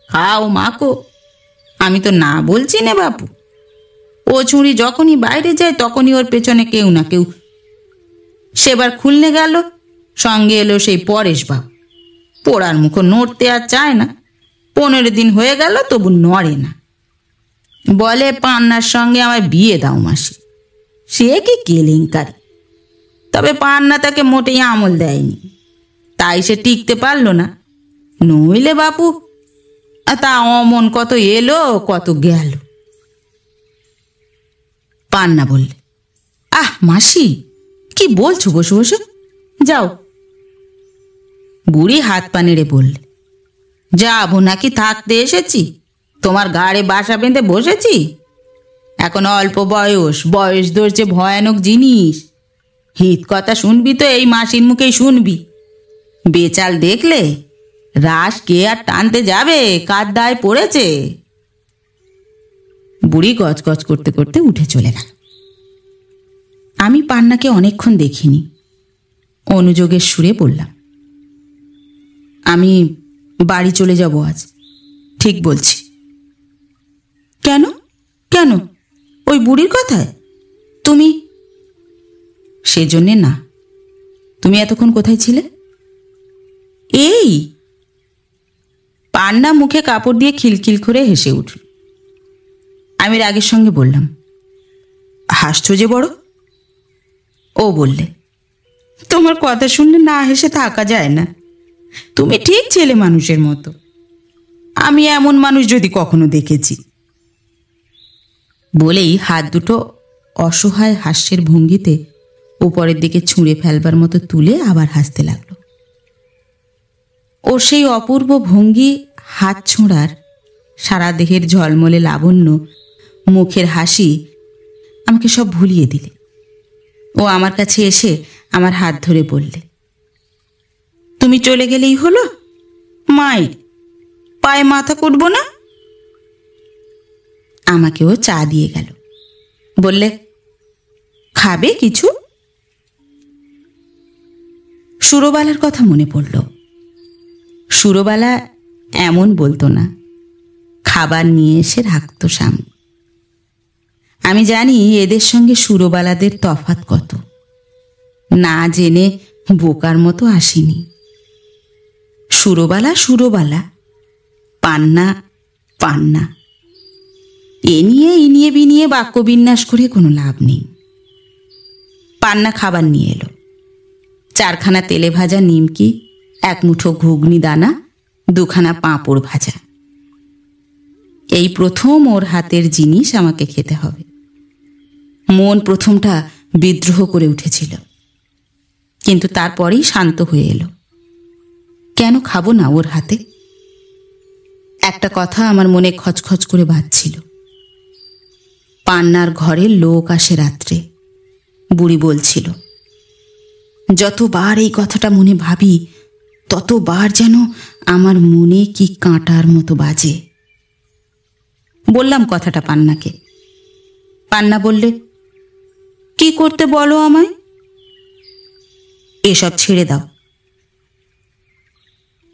খাও মাখো। আমি তো না বলছি না বাপু। ও ছুঁড়ি যখনই বাইরে যায় তখনই ওর পেছনে কেউ না কেউ। সেবার খুলনে গেল, সঙ্গে এলো সেই পরেশ বাবু। পোড়ার মুখো নড়তে আর চায় না। 15 দিন হয়ে গেল তবু নড়ে না। বলে পান্নার সঙ্গে আমার বিয়ে দাও মাসি। সে কি কেলেঙ্কারি! তবে পান্না তাকে মোটেই আমল দেয়নি, তাই সে টিকতে পারল না। নইলে বাপু তা অমন কত এলো কত গেল। পান্না বললে, আহ মাসি, কি বলছো বসে বসে, যাও। বুড়ি হাত পা নেড়ে বললে, যাবো নাকি থাকতে এসেছি? তোমার ঘাড়ে বাসা বেঁধে বসেছি? এখন অল্প বয়স, বয়স ধরছে ভয়ানক জিনিস। হিত কথা শুনবি তো এই মাসির মুখেই শুনবি। বেচাল দেখলে রাস কে আর টানতে যাবে, কার দায় পড়েছে। বুড়ি গজগজ করতে করতে উঠে চলে গেল। আমি পান্নাকে অনেকক্ষণ দেখিনি। অনুযোগের সুরে বললাম, আমি বাড়ি চলে যাব আজ, ঠিক বলছি। কেন কেন? ওই বুড়ির কথায়? তুমি? সেজন্যে না। তুমি এতক্ষণ কোথায় ছিলে? এই। পান্না মুখে কাপড় দিয়ে খিলখিল করে হেসে উঠল। আমি রাগের সঙ্গে বললাম, হাসছো যে বড়। ও বললে, তোমার কথা শুনলে না হেসে থাকা যায় না। তুমি ঠিক ছেলে মানুষের মতো। আমি এমন মানুষ যদি কখনো দেখেছি। বলেই হাত দুটো অসহায় হাস্যের ভঙ্গিতে উপরের দিকে ছুঁড়ে ফেলবার মতো তুলে আবার হাসতে লাগলো। ওর সেই অপূর্ব ভঙ্গি, হাত ছোঁড়ার, সারা দেহের ঝলমলে লাবণ্য, মুখের হাসি আমাকে সব ভুলিয়ে দিলে। ও আমার কাছে এসে আমার হাত ধরে বললে, তুমি চলে গেলেই হলো, মাই পায়ে মাথা কুটবো না? আমাকেও চা দিয়ে গেল। বললে, খাবে কিছু? সুরবালার কথা মনে পড়ল। সুরবালা এমন বলতো না, খাবার নিয়ে এসে রাখতো সামনে। আমি জানি এদের সঙ্গে সুরবালাদের তফাৎ কত। না জেনে বোকার মতো আসিনি। সুরবালা সুরবালা, পান্না পান্না, এ নিয়ে বিনিয়ে বাক্য বিন্যাস করে কোনো লাভ নেই। পান্না খাবার নিয়ে এলো। 4খানা তেলে ভাজা নিমকি, 1 মুঠো ঘুগনি দানা, 2খানা পাঁপড় ভাজা। এই প্রথম ওর হাতের জিনিস আমাকে খেতে হবে। মন প্রথমটা বিদ্রোহ করে উঠেছিল, কিন্তু তারপরেই শান্ত হয়ে এলো। কেন খাবো না ওর হাতে? একটা কথা আমার মনে খচখচ করে বাজছিল। পান্নার ঘরে লোক আসে রাত্রে, বুড়ি বলছিল। যতবার এই কথাটা মনে ভাবি ততবার যেন আমার মনে কি কাঁটার মতো বাজে। বললাম কথাটা পান্নাকে। পান্না বললে, কি করতে বলো আমায়? এসব ছেড়ে দাও।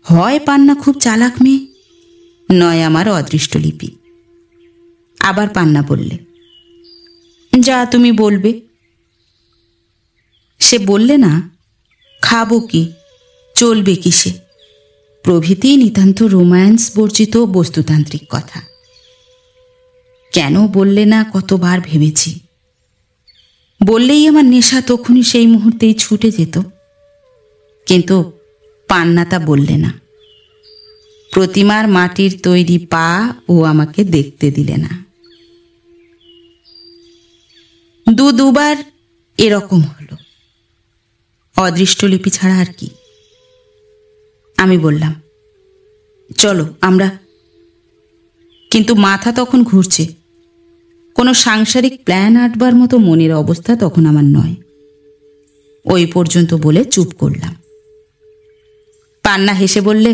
হয় পান্না খুব চালাক মেয়ে, নয় আমার অদৃষ্ট লিপি। আবার পান্না বললে, যা তুমি বলবে। সে বললে না, খাবো কি, চলবে কিসে, প্রভৃতি নিতান্ত রোম্যান্স বর্জিত বস্তুতান্ত্রিক কথা। কেন বললে না কতবার ভেবেছি। বললেই আমার নেশা তখনই সেই মুহূর্তেই ছুটে যেত। কিন্তু পান্না তা বললে না। প্রতিমার মাটির তৈরি পা ও আমাকে দেখতে দিলে না। দুবার এরকম হলো, অদৃষ্টলিপি ছাড়া আর কি। আমি বললাম, চলো আমরা। কিন্তু মাথা তখন ঘুরছে। কোনো সাংসারিক প্ল্যান আঁটবার মতো মনের অবস্থা তখন আমার নয়। ওই পর্যন্ত বলে চুপ করলাম। পান্না হেসে বললে,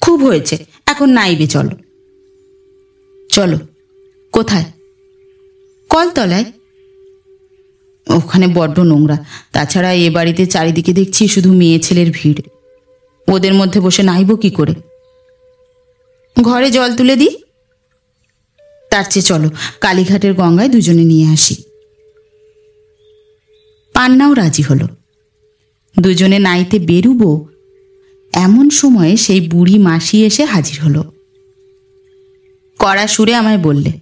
খুব হয়েছে, এখন নাইবে চলো। চলো কোথায়? কল তলায়। ওখানে বড্ড নোংরা, তাছাড়া এ বাড়িতে চারিদিকে দেখছি শুধু মেয়ে ছেলের ভিড়, ওদের মধ্যে বসে নাইব কি করে? ঘরে জল তুলে দিই। তার চেয়ে চলো কালীঘাটের গঙ্গায় দুজনে নিয়ে আসি। পান্নাও রাজি হলো। দুজনে নাইতে বেরুবো এমন সময়ে সেই বুড়ি মাসি এসে হাজির হলো। কড়া সুরে আমায় বললে,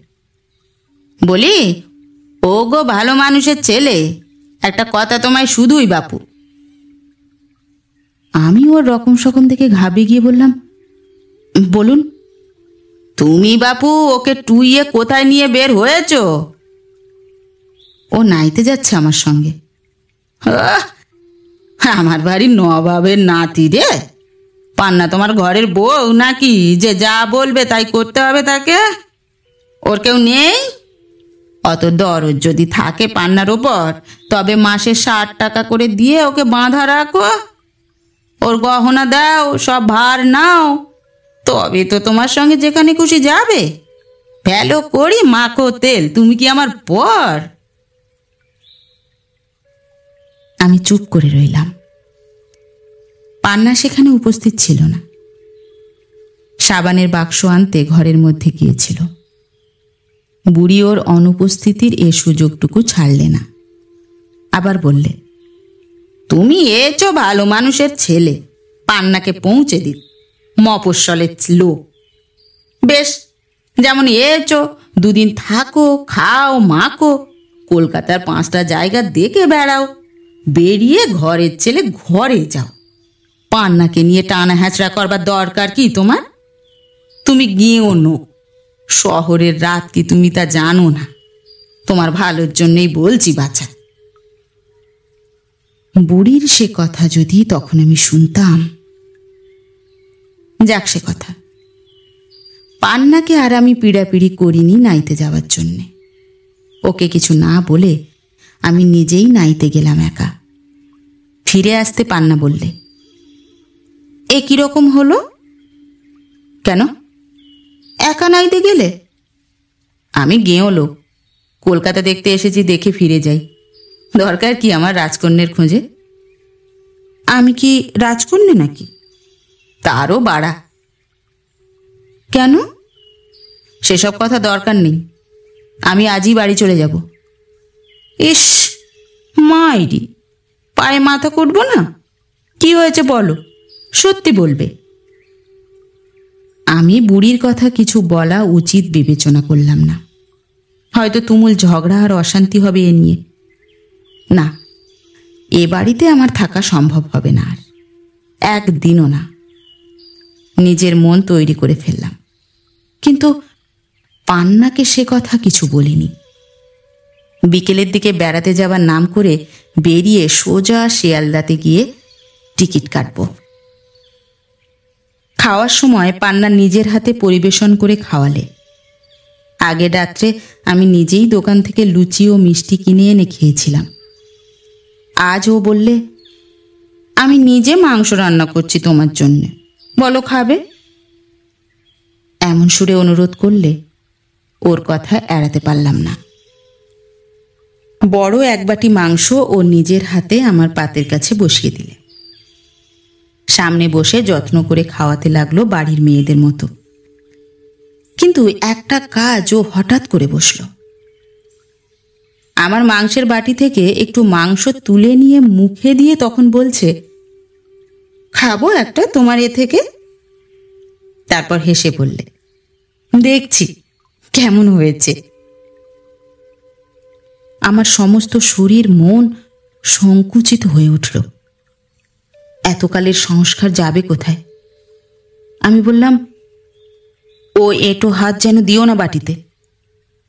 বলি ও গো ভালো মানুষের ছেলে, একটা কথা তোমায় শুধুই বাপু। আমি ওর রকম সকম থেকে ঘাবড়ে গিয়ে বললাম, বলুন। তুমি বাপু ওকে টুইয়ে কোথায় নিয়ে বের হয়েছ? ও নাইতে যাচ্ছে আমার সঙ্গে। আমার বাড়ির নবাবের নাতি রে, পান্না তোমার ঘরের বউ নাকি যে যা বলবে তাই করতে হবে তাকে? ওর কেউ নেই? অত দরদ যদি থাকে পান্নার ওপর, তবে মাসে 60 টাকা করে দিয়ে ওকে বাঁধা রাখো, ওর গহনা দাও, সব ভার নাও, তবে তো তোমার সঙ্গে যেখানে খুশি যাবে। ফেলো করি মাখো তেল, তুমি কি আমার পর? আমি চুপ করে রইলাম। পান্না সেখানে উপস্থিত ছিল না। সাবানের বাক্স আনতে ঘরের মধ্যে গিয়েছিল। বুড়ি ওর অনুপস্থিতির এ সুযোগটুকু ছাড়লে না। আবার বললে, তুমি এছো ভালো মানুষের ছেলে, পান্নাকে পৌঁছে দিন, মফস্বলের লোক। বেশ, যেমন এছো, দুদিন থাকো, খাও, মাখো, কলকাতার 5টা জায়গা দেখে বেড়াও, বেরিয়ে ঘরের ছেলে ঘরে যাও। পান্নাকে নিয়ে টানা হ্যাঁচড়া করবার দরকার কি তোমার? তুমি গিয়েও নো, শহরের রাত কি তুমি তা জানো না? তোমার ভালোর জন্যই বলছি বাছা। বুড়ির সে কথা যদি তখন আমি শুনতাম। যাক সে কথা, পান্নাকে আর আমি পিড়াপিড়ি করিনি নাইতে যাওয়ার জন্যে। ওকে কিছু না বলে আমি নিজেই নাইতে গেলাম একা। ফিরে আসতে পান্না বললে, এ কিরকম হলো? কেন একা নাইতে গেলে? আমি গেঁয়ো, কলকাতা দেখতে এসেছি, দেখে ফিরে যাই, দরকার কি আমার রাজকন্যের খোঁজে? আমি কি রাজকন্যা নাকি? তারও বাড়া। কেন? সেসব কথা দরকার নেই, আমি আজই বাড়ি চলে যাব। ইস মাইরি, পায়ে মাথা কুটবো না? কি হয়েছে বলো, সত্যি বলবে। আমি বুড়ির কথা কিছু বলা উচিত বিবেচনা করলাম না, হয়তো তুমুল ঝগড়া আর অশান্তি হবে এ নিয়ে। না, এ বাড়িতে আমার থাকা সম্ভব হবে না আর একদিনও না। নিজের মন তৈরি করে ফেললাম, কিন্তু পান্নাকে সে কথা কিছু বলিনি। বিকেলের দিকে বেড়াতে যাবার নাম করে বেরিয়ে সোজা শিয়ালদাতে গিয়ে টিকিট কাটব। খাওয়ার সময় পান্না নিজের হাতে পরিবেশন করে খাওয়ালে। আগের রাত্রে আমি নিজেই দোকান থেকে লুচি ও মিষ্টি কিনে এনে খেয়েছিলাম। আজ ও বললে, আমি নিজে মাংস রান্না করছি তোমার জন্যে, বলো খাবে? এমন সুরে অনুরোধ করলে ওর কথা এড়াতে পারলাম না। বড় এক বাটি মাংস ও নিজের হাতে আমার পাতের কাছে বসিয়ে দিলে। সামনে বসে যত্ন করে খাওয়াতে লাগলো বাড়ির মেয়েদের মতো। কিন্তু একটা কাজ ও হঠাৎ করে বসলো। আমার মাংসের বাটি থেকে একটু মাংস তুলে নিয়ে মুখে দিয়ে তখন বলছে, খাবো একটা তোমার এ থেকে? তারপর হেসে বললে, দেখছি কেমন হয়েছে। আমার সমস্ত শরীর মন সংকুচিত হয়ে উঠল। এতকালের সংস্কার যাবে কোথায়? আমি বললাম, ও এটো হাত যেন দিও না বাটিতে,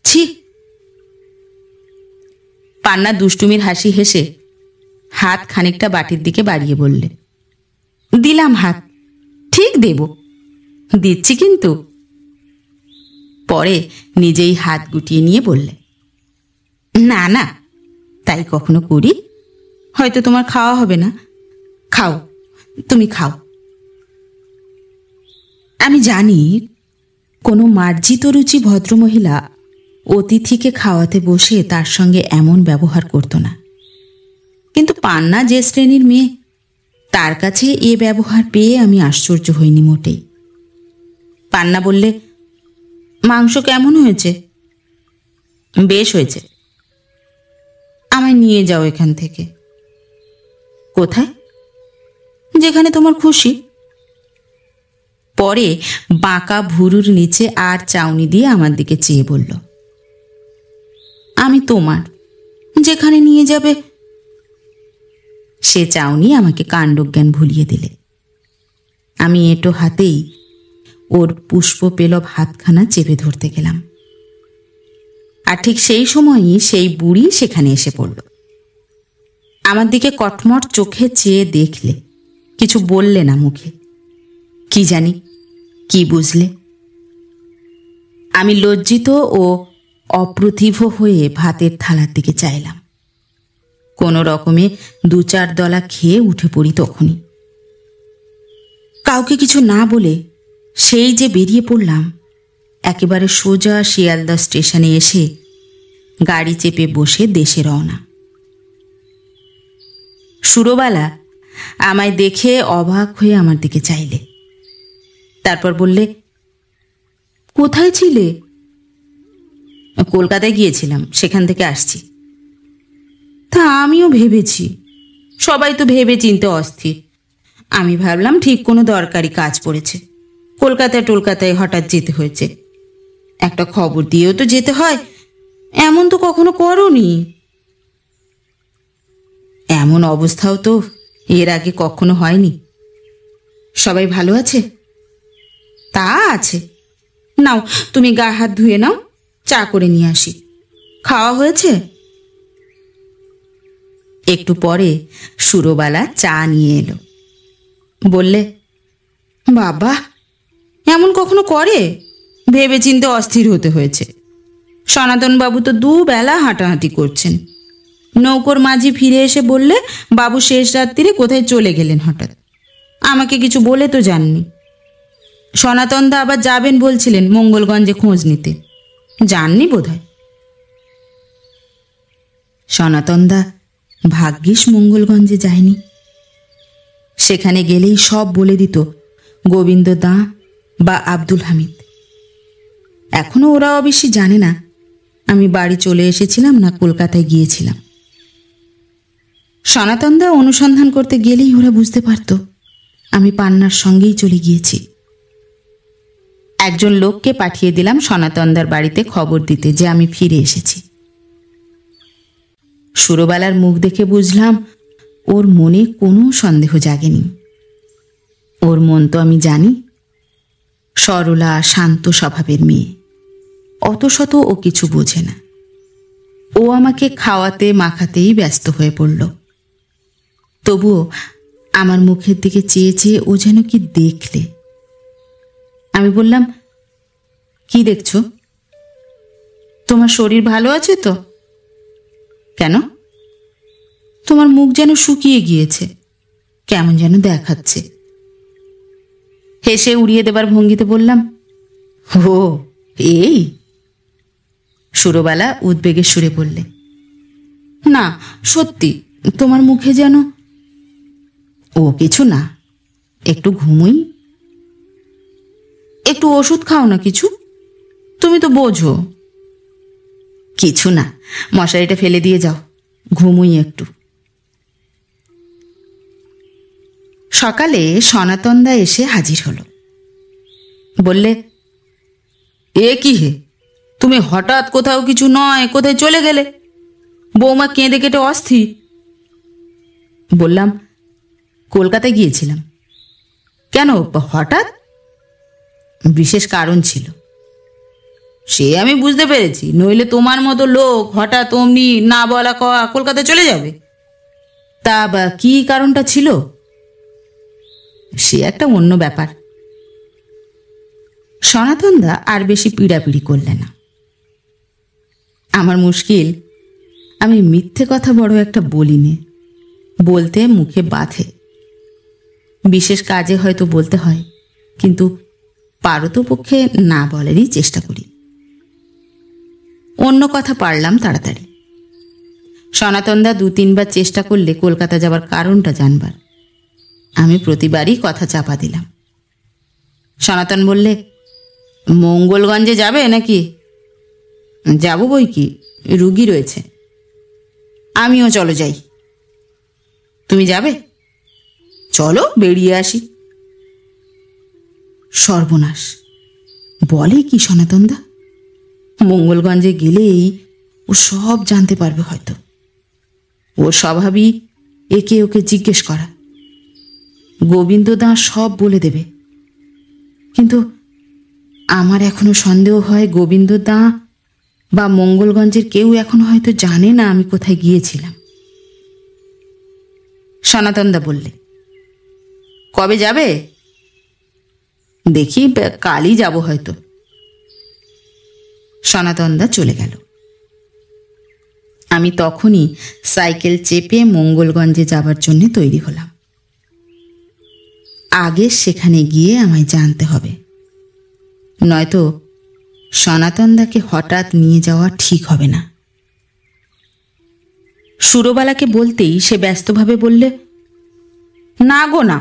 ছি। পান্না দুষ্টুমির হাসি হেসে হাত খানিকটা বাটির দিকে বাড়িয়ে বললে, দিলাম হাত, ঠিক দেব, দিচ্ছি কিন্তু। পরে নিজেই হাত গুটিয়ে নিয়ে বললে, না না, তাই কখনো করি? হয়তো তোমার খাওয়া হবে না, খাও, তুমি খাও। আমি জানি কোনো মার্জিত রুচি ভদ্রমহিলা অতিথিকে খাওয়াতে বসে তার সঙ্গে এমন ব্যবহার করতো না। কিন্তু পান্না যে শ্রেণীর মেয়ে, তার কাছে এ ব্যবহার পেয়ে আমি আশ্চর্য হইনি মোটেই। পান্না বললে, মাংস কেমন হয়েছে? বেশ হয়েছে। আমায় নিয়ে যাও এখান থেকে। কোথায়? যেখানে তোমার খুশি। পরে বাঁকা ভুরুর নিচে আর চাউনি দিয়ে আমার দিকে চেয়ে বলল, আমি তোমার, যেখানে নিয়ে যাবে। সে চাউনি আমাকে কাণ্ডজ্ঞান ভুলিয়ে দিলে। আমি এঁটো হাতেই ওর পুষ্প পেলব হাতখানা চেপে ধরতে গেলাম। আর ঠিক সেই সময়ই সেই বুড়ি সেখানে এসে পড়ল। আমার দিকে কটমট চোখে চেয়ে দেখলে, কিছু বললে না মুখে। কি জানি কি বুঝলে। আমি লজ্জিত ও অপ্রতিভ হয়ে ভাতের থালার দিকে চাইলাম। কোনো রকমে 2-4 দলা খেয়ে উঠে পড়ি তখনই। কাউকে কিছু না বলে সেই যে বেরিয়ে পড়লাম, একেবারে সোজা শিয়ালদা স্টেশনে এসে গাড়ি চেপে বসে দেশে রওনা। সুরবালা আমায় দেখে অবাক হয়ে আমার দিকে চাইলে। তারপর বললে, কোথায় ছিলে? কলকাতায় গিয়েছিলাম, সেখান থেকে আসছি। তা আমিও ভেবেছি, সবাই তো ভেবে চিনতে অস্থির। আমি ভাবলাম ঠিক কোনো দরকারি কাজ পড়েছে, কলকাতায় হঠাৎ যেতে হয়েছে। একটা খবর দিয়েও তো যেতে হয়, এমন তো কখনো করোনি। এমন অবস্থাও তো এর আগে কখনো হয়নি। সবাই ভালো আছে? তা আছে। নাও, তুমি গা হাত ধুয়ে নাও, চা করে নিয়ে আসি। খাওয়া হয়েছে? একটু পরে সুরবালা চা নিয়ে এলো। বললে, বাবা, এমন কখনো করে? ভেবে চিনতে অস্থির হতে হয়েছে। সনাতনবাবু তো 2 বেলা হাঁটাহাঁটি করছেন। নৌকোর মাঝি ফিরে এসে বললে বাবু শেষ রাত্রিরে কোথায় চলে গেলেন হঠাৎ। আমাকে কিছু বলে তো যাননি। সনাতনদা আবার যাবেন বলছিলেন মঙ্গলগঞ্জে খোঁজ নিতে, যাননি বোধহয়। সনাতনদা ভাগ্যিস মঙ্গলগঞ্জে যায়নি। সেখানে গেলেই সব বলে দিত গোবিন্দ দা বা আব্দুল হামিদ। এখনো ওরা অবশ্যই জানে না আমি বাড়ি চলে এসেছিলাম না কলকাতায় গিয়েছিলাম। সনাতনদা অনুসন্ধান করতে গেলেই ওরা বুঝতে পারত আমি পান্নার সঙ্গেই চলে গিয়েছি। একজন লোককে পাঠিয়ে দিলাম সনাতনদার বাড়িতে খবর দিতে যে আমি ফিরে এসেছি। সুরবালার মুখ দেখে বুঝলাম ওর মনে কোনো সন্দেহ জাগেনি। ওর মন তো আমি জানি, সরলা শান্ত স্বভাবের মেয়ে, অত শত ও কিছু বোঝে না। ও আমাকে খাওয়াতে মাখাতেই ব্যস্ত হয়ে পড়ল। তবুও আমার মুখের দিকে চেয়ে চেয়ে ও যেন কি দেখলে। আমি বললাম, কি দেখছো? তোমার শরীর ভালো আছে তো? কেন? তোমার মুখ যেন শুকিয়ে গিয়েছে, কেমন যেন দেখাচ্ছে। হেসে উড়িয়ে দেবার ভঙ্গিতে বললাম, ও এই? সুরবালা উদ্বেগের সুরে বললে, না সত্যি, তোমার মুখে যেন। ও কিছু না, একটু ঘুমোই। একটু ওষুধ খাও না কিছু, তুমি তো বোঝো। কিছু না, মশারিটা ফেলে দিয়ে যাও, ঘুমুই একটু। সকালে সনাতনদা এসে হাজির হলো। বললে, এ কি হে, তুমি হঠাৎ কোথাও কিছু নয় কোথায় চলে গেলে? বৌমা কেঁদে কেটে অস্থির। বললাম, কলকাতায় গিয়েছিলাম। কেন হঠাৎ? বিশেষ কারণ ছিল। সে আমি বুঝতে পেরেছি, নইলে তোমার মতো লোক হঠাৎ অমনি না বলা কওয়া কলকাতায় চলে যাবে। তা বা কি কারণটা ছিল? সে একটা অন্য ব্যাপার। সনাতনদা আর বেশি পিড়াপিড়ি করলে না। আমার মুশকিল, আমি মিথ্যে কথা বড় একটা বলিনি, বলতে মুখে বাধে। বিশেষ কাজে হয়তো বলতে হয়, কিন্তু পারতপক্ষে না বলারই চেষ্টা করি। অন্য কথা পারলাম তাড়াতাড়ি। সনাতনদা 2-3 বার চেষ্টা করলে কলকাতা যাবার কারণটা জানবার। আমি প্রতিবারই কথা চাপা দিলাম। সনাতন বললে, মঙ্গলগঞ্জে যাবে নাকি? যাব বই কি, রুগী রয়েছে। আমিও চলো যাই। তুমি যাবে? চলো বেরিয়ে আসি। সর্বনাশ, বলে কি সনাতনদা? মঙ্গলগঞ্জে গেলেই ও সব জানতে পারবে হয়তো। ওর স্বভাবই একে ওকে জিজ্ঞেস করা। গোবিন্দদা সব বলে দেবে। কিন্তু আমার এখনো সন্দেহ হয় গোবিন্দদা বা মঙ্গলগঞ্জের কেউ এখনো হয়তো জানে না আমি কোথায় গিয়েছিলাম। সনাতনদা বললে, কবে যাবে? দেখি কালই যাব হয়তো। সনাতনদা চলে গেল। আমি তখনই সাইকেল চেপে মঙ্গলগঞ্জে যাবার জন্য তৈরি হলাম। আগে সেখানে গিয়ে আমায় জানতে হবে, নয়তো সনাতনদাকে হঠাৎ নিয়ে যাওয়া ঠিক হবে না। সুরবালাকে বলতেই সে ব্যস্তভাবে বললে, না গো না,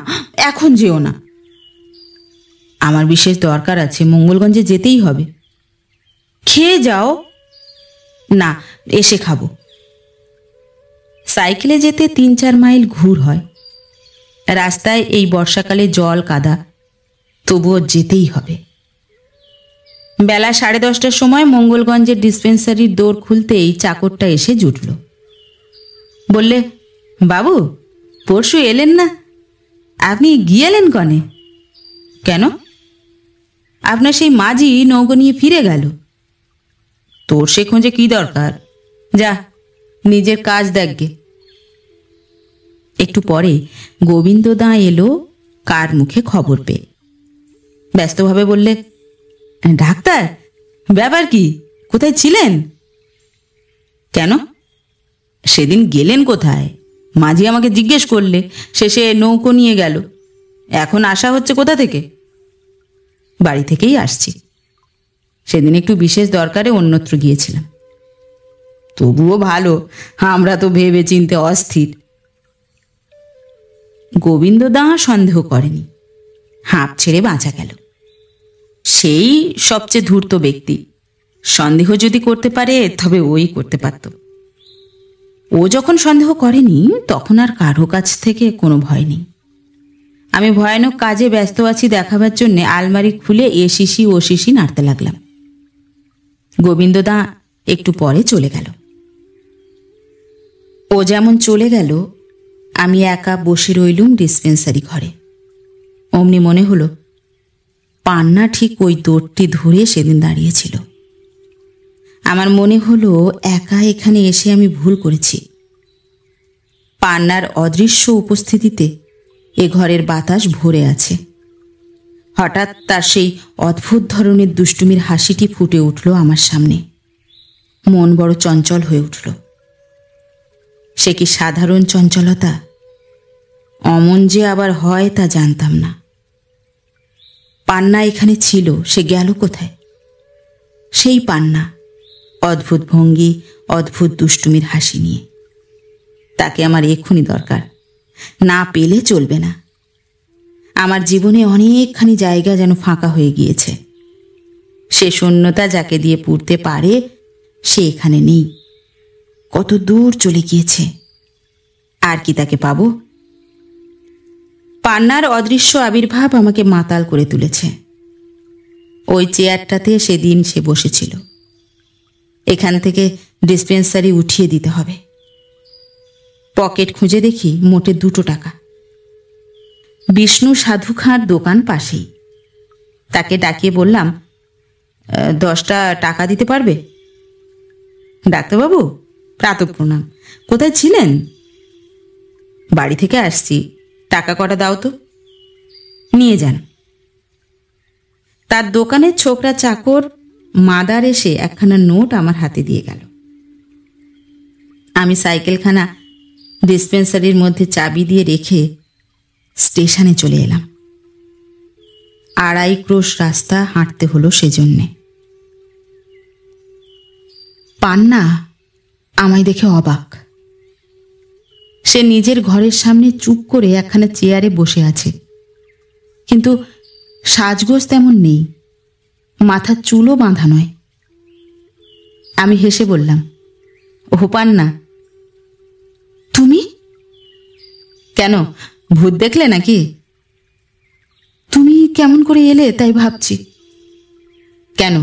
এখন যেও না। আমার বিশেষ দরকার আছে, মঙ্গলগঞ্জে যেতেই হবে। খেয়ে যাও। না, এসে খাবো। সাইকেলে যেতে 3-4 মাইল ঘুর হয়। রাস্তায় এই বর্ষাকালে জল কাদা, তবুও যেতেই হবে। বেলা 10:30টার সময় মঙ্গলগঞ্জের ডিসপেন্সারির দোর খুলতেই চাকরটা এসে জুটল। বললে, বাবু পরশু এলেন না, আপনি গিয়েলেন কনে? কেন? আপনার সেই মাঝি নৌকো নিয়ে ফিরে গেল। তোর সে খোঁজে কি দরকার? যা নিজের কাজ দেখগে। একটু পরে গোবিন্দদা এলো কার মুখে খবর পেয়ে। ব্যস্তভাবে বললে, ডাক্তার, ব্যাপার কি? কোথায় ছিলেন? কেন? সেদিন গেলেন কোথায়? মাঝি আমাকে জিজ্ঞেস করলে, শেষে নৌকো নিয়ে গেল। এখন আসা হচ্ছে কোথা থেকে? বাড়ি থেকেই আসছি। সেদিন একটু বিশেষ দরকারে অন্যত্র গিয়েছিলাম। তবুও ভালো, আমরা তো ভেবে চিনতে অস্থির। গোবিন্দদা সন্দেহ করেনি। হাঁপ ছেড়ে বাঁচা গেল। সেই সবচেয়ে ধূর্ত ব্যক্তি। সন্দেহ যদি করতে পারে তবে ওই করতে পারত। ও যখন সন্দেহ করেনি তখন আর কারো কাছ থেকে কোনো ভয় নেই। আমি ভয়ানক কাজে ব্যস্ত আছি দেখাবার জন্য আলমারি খুলে এ শিশি ও শিশি নাড়তে লাগলাম। গোবিন্দদা একটু পরে চলে গেল। ও যেমন চলে গেল, আমি একা বসে রইলুম ডিসপেন্সারি ঘরে। অমনি মনে হলো পান্না ঠিক ওই দৌড়টি ধরে সেদিন দাঁড়িয়েছিল। আমার মনে হলো একা এখানে এসে আমি ভুল করেছি। পান্নার অদৃশ্য উপস্থিতিতে এ ঘরের বাতাস ভরে আছে। হঠাৎ তার সেই অদ্ভুত ধরনের দুষ্টুমির হাসিটি ফুটে উঠল আমার সামনে। মন বড় চঞ্চল হয়ে উঠল। সে কি সাধারণ চঞ্চলতা? অমন যে আবার হয় তা জানতাম না। পান্না এখানে ছিল, সে গেল কোথায়? সেই পান্না, অদ্ভুত ভঙ্গি, অদ্ভুত দুষ্টুমির হাসি নিয়ে। তাকে আমার এক্ষুনি দরকার, না পেলে চলবে না। আমার জীবনে অনেকখানি জায়গা যেন ফাঁকা হয়ে গিয়েছে। সে শূন্যতা যাকে দিয়ে পুড়তে পারে সে এখানে নেই, কত দূর চলে গিয়েছে। আর কি তাকে পাবো? পান্নার অদৃশ্য আবির্ভাব আমাকে মাতাল করে তুলেছে। ওই চেয়ারটাতে সেদিন সে বসেছিল। এখান থেকে ডিসপেন্সারি উঠিয়ে দিতে হবে। পকেট খুঁজে দেখি মোটে 2 টাকা। বিষ্ণু সাধু খাঁর দোকান পাশেই। তাকে ডাকিয়ে বললাম, 10টা টাকা দিতে পারবে? ডাক্তারবাবু, প্রাতঃপ্রণাম। কোথায় ছিলেন? বাড়ি থেকে আসছি, টাকা কটা দাও তো। নিয়ে যান। তার দোকানের ছোকরা চাকর মাদার এসে একখানা নোট আমার হাতে দিয়ে গেল। আমি সাইকেলখানা ডিসপেন্সারির মধ্যে চাবি দিয়ে রেখে স্টেশনে চলে এলাম। 2.5 ক্রোশ রাস্তা হাঁটতে হলো সেজন্যে। পান্না আমায় দেখে অবাক। সে নিজের ঘরের সামনে চুপ করে একখানা চেয়ারে বসে আছে, কিন্তু সাজগোজ তেমন নেই, মাথার চুলও বাঁধা নয়। আমি হেসে বললাম, ও পান্না, তুমি? কেন, ভূত দেখলে নাকি? তুমি কেমন করে এলে তাই ভাবছি। কেন,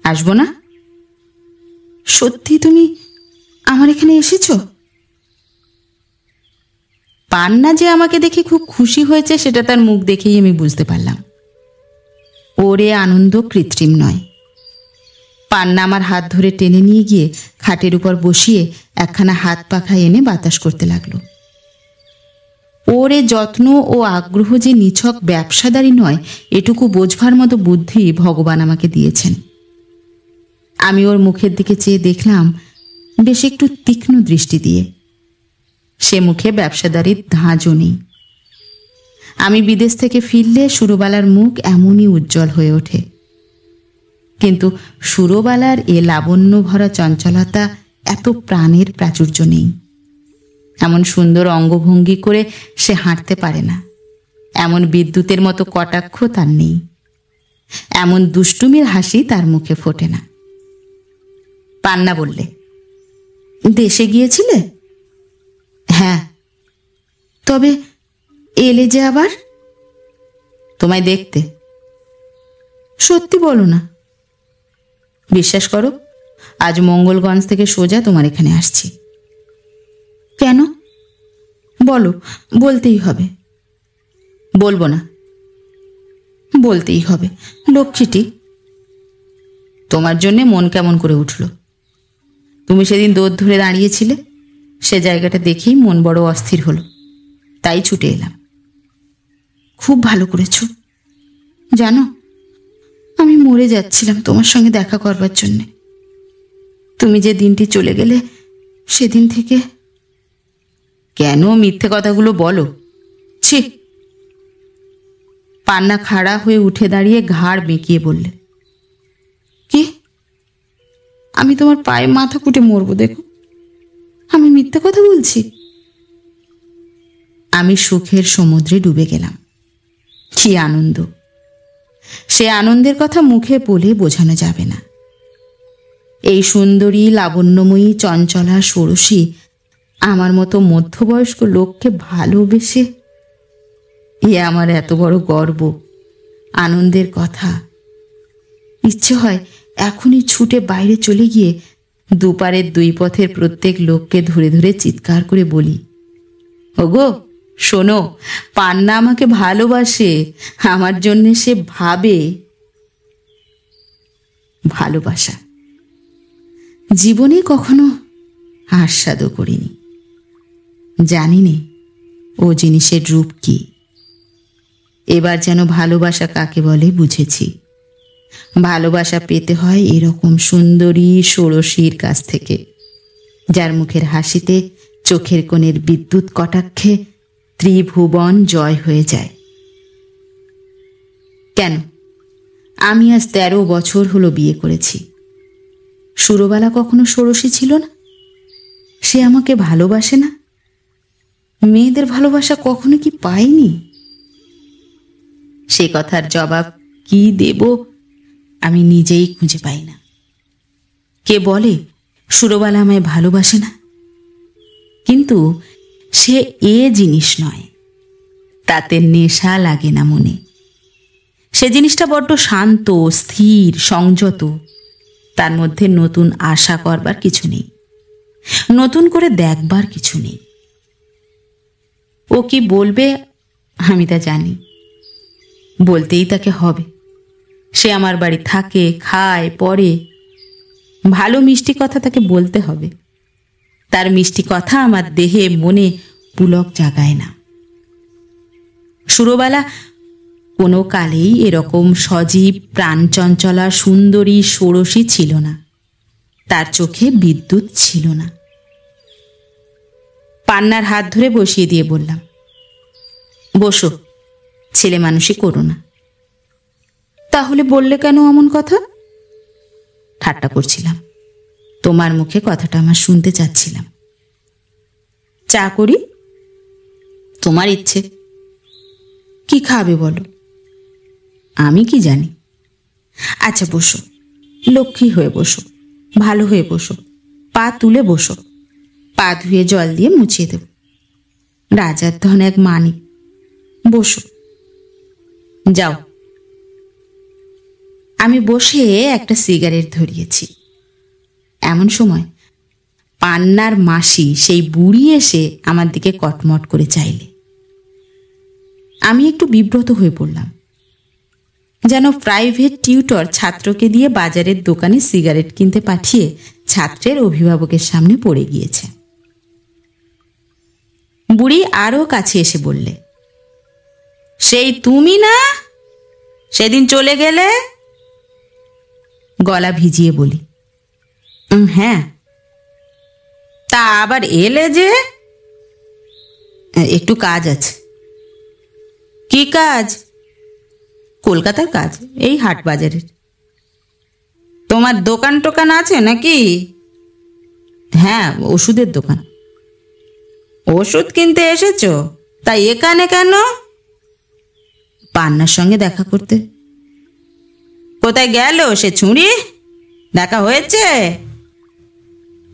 আসবো না? সত্যি তুমি আমার এখানে এসেছো? পান্না যে আমাকে দেখে খুব খুশি হয়েছে সেটা তার মুখ দেখেই আমি বুঝতে পারলাম। ওরে আনন্দ কৃত্রিম নয়। পান্না আমার হাত ধরে টেনে নিয়ে গিয়ে খাটের উপর বসিয়ে একখানা হাত পাখা এনে বাতাস করতে লাগলো। ওরে যত্ন ও আগ্রহ যে নিছক ব্যবসাদারি নয় এটুকু বোঝবার মতো বুদ্ধি ভগবান আমাকে দিয়েছেন। আমি ওর মুখের দিকে চেয়ে দেখলাম বেশ একটু তীক্ষ্ণ দৃষ্টি দিয়ে। সে মুখে ব্যবসাদারির ধাঁজও নেই। আমি বিদেশ থেকে ফিরলে সুরবালার মুখ এমনই উজ্জ্বল হয়ে ওঠে, কিন্তু সুরবালার এ লাবণ্য ভরা চঞ্চলতা এত প্রাণের প্রাচুর্য নেই। এমন সুন্দর অঙ্গভঙ্গি করে সে হাঁটতে পারে না, এমন বিদ্যুতের মতো কটাক্ষ তার নেই, এমন দুষ্টুমির হাসি তার মুখে ফোটে না। পান্না বললে, দেশে গিয়েছিলে? হ্যাঁ। তবে এলে যে আবার? তোমায় দেখতে। সত্যি বলো না? বিশ্বাস করো, আজ মঙ্গলগঞ্জ থেকে সোজা তোমার এখানে আসছি। কেন বলো, বলতেই হবে। বলবো না? বলতেই হবে, লক্ষ্মীটি। তোমার জন্যে মন কেমন করে উঠল। তুমি সেদিন দৌড় ধরে দাঁড়িয়েছিলে, সে জায়গাটা দেখেই মন বড় অস্থির হলো, তাই ছুটে এলাম। খুব ভালো করেছো। জানো, আমি মরে যাচ্ছিলাম তোমার সঙ্গে দেখা করবার জন্যে। তুমি যে দিনটি চলে গেলে সেদিন থেকে। কেন মিথ্যে কথাগুলো বলো? ছি! পান্না খাড়া হয়ে উঠে দাঁড়িয়ে ঘাড় বেঁকিয়ে বললে, কি? আমি তোমার পায়ে মাথা কুটে মরবো দেখো, আমি মিথ্যে কথা বলছি? আমি সুখের সমুদ্রে ডুবে গেলাম। কি আনন্দ! সে আনন্দের কথা মুখে বলে বোঝানো যাবে না। এই সুন্দরী লাবণ্যময়ী চঞ্চলা ষোড়শী আমার মতো মধ্যবয়স্ক লোককে ভালোবেসে, এ আমার এত বড় গর্ব, আনন্দের কথা। ইচ্ছে হয় এখনই ছুটে বাইরে চলে গিয়ে দুপারের দুই পথের প্রত্যেক লোককে ধরে ধরে চিৎকার করে বলি, ওগো শোনো, পান্না আমাকে ভালোবাসে, আমার জন্য সে ভাবে। ভালোবাসা জীবনে কখনো আস্বাদও করিনি, জানি নে ও জিনিসের রূপ কি। এবার যেন ভালোবাসা কাকে বলে বুঝেছি। ভালোবাসা পেতে হয় এরকম সুন্দরী ষোড়শীর কাছ থেকে, যার মুখের হাসিতে চোখের কোণের বিদ্যুৎ কটাক্ষে ত্রিভুবন জয় হয়ে যায়। কেন, আমি আজ 13 বছর হলো বিয়ে করেছি। সুরবালা কখনো ষোড়শী ছিল না? সে আমাকে ভালোবাসে না? মেয়েদের ভালোবাসা কখনো কি পাইনি? সে কথার জবাব কি দেব আমি নিজেই খুঁজে পাই না। কে বলে সুরবালা আমায় ভালোবাসে না? কিন্তু সে এ জিনিস নয়, তাতে নেশা লাগে না মনে। সে জিনিসটা বড্ড শান্ত, স্থির, সংযত। তার মধ্যে নতুন আশা করবার কিছু নেই, নতুন করে দেখবার কিছু নেই। ও কি বলবে আমি তা জানি, বলতেই তাকে হবে। সে আমার বাড়ি থাকে, খায়, পড়ে, ভালো মিষ্টি কথা তাকে বলতে হবে। তার মিষ্টি কথা আমার দেহে মনে পুলক জাগায় না। সুরবালা কোনো কালেই এরকম সজীব প্রাণচঞ্চলা সুন্দরী ষোড়শী ছিল না, তার চোখে বিদ্যুৎ ছিল না। পান্নার হাত ধরে বসিয়ে দিয়ে বললাম, বসো, ছেলে মানুষই করো না। তাহলে বললে কেন অমন কথা? ঠাট্টা করছিলাম। তোমার মুখে কথাটা আমার শুনতে চাচ্ছিলাম। চা করি? তোমার ইচ্ছে। কি খাবে বলো? আমি কি জানি। আচ্ছা বসো, লক্ষ্মী হয়ে বসো, ভালো হয়ে বসো, পা তুলে বসো, পা ধুয়ে জল দিয়ে মুছিয়ে দেব। রাজার ধন এক মানিক। বসো। যাও। আমি বসে একটা সিগারেট ধরিয়েছি। এমন সময় পান্নার মাসি সেই বুড়ি এসে আমার দিকে কটমট করে চাইলে। আমি একটু বিব্রত হয়ে পড়লাম, যেন প্রাইভেট টিউটর ছাত্রকে দিয়ে বাজারের দোকানে সিগারেট কিনতে পাঠিয়ে ছাত্রের অভিভাবকের সামনে পড়ে গিয়েছে। বুড়ি আরও কাছে এসে বললে, সেই তুমি না সেদিন চলে গেলে? গলা ভিজিয়ে বলি, হ্যাঁ। তা আবার এলে যে? একটু কাজ আছে। কি কাজ? কলকাতার কাজ, এই হাট বাজারের। তোমার দোকান টোকান আছে নাকি? হ্যাঁ, ওষুধের দোকান। ওষুধ কিনতে এসেছো? তা এখানে কেন? পান্নার সঙ্গে দেখা করতে। কোথায় গেল সে ছুঁড়ি? দেখা হয়েছে?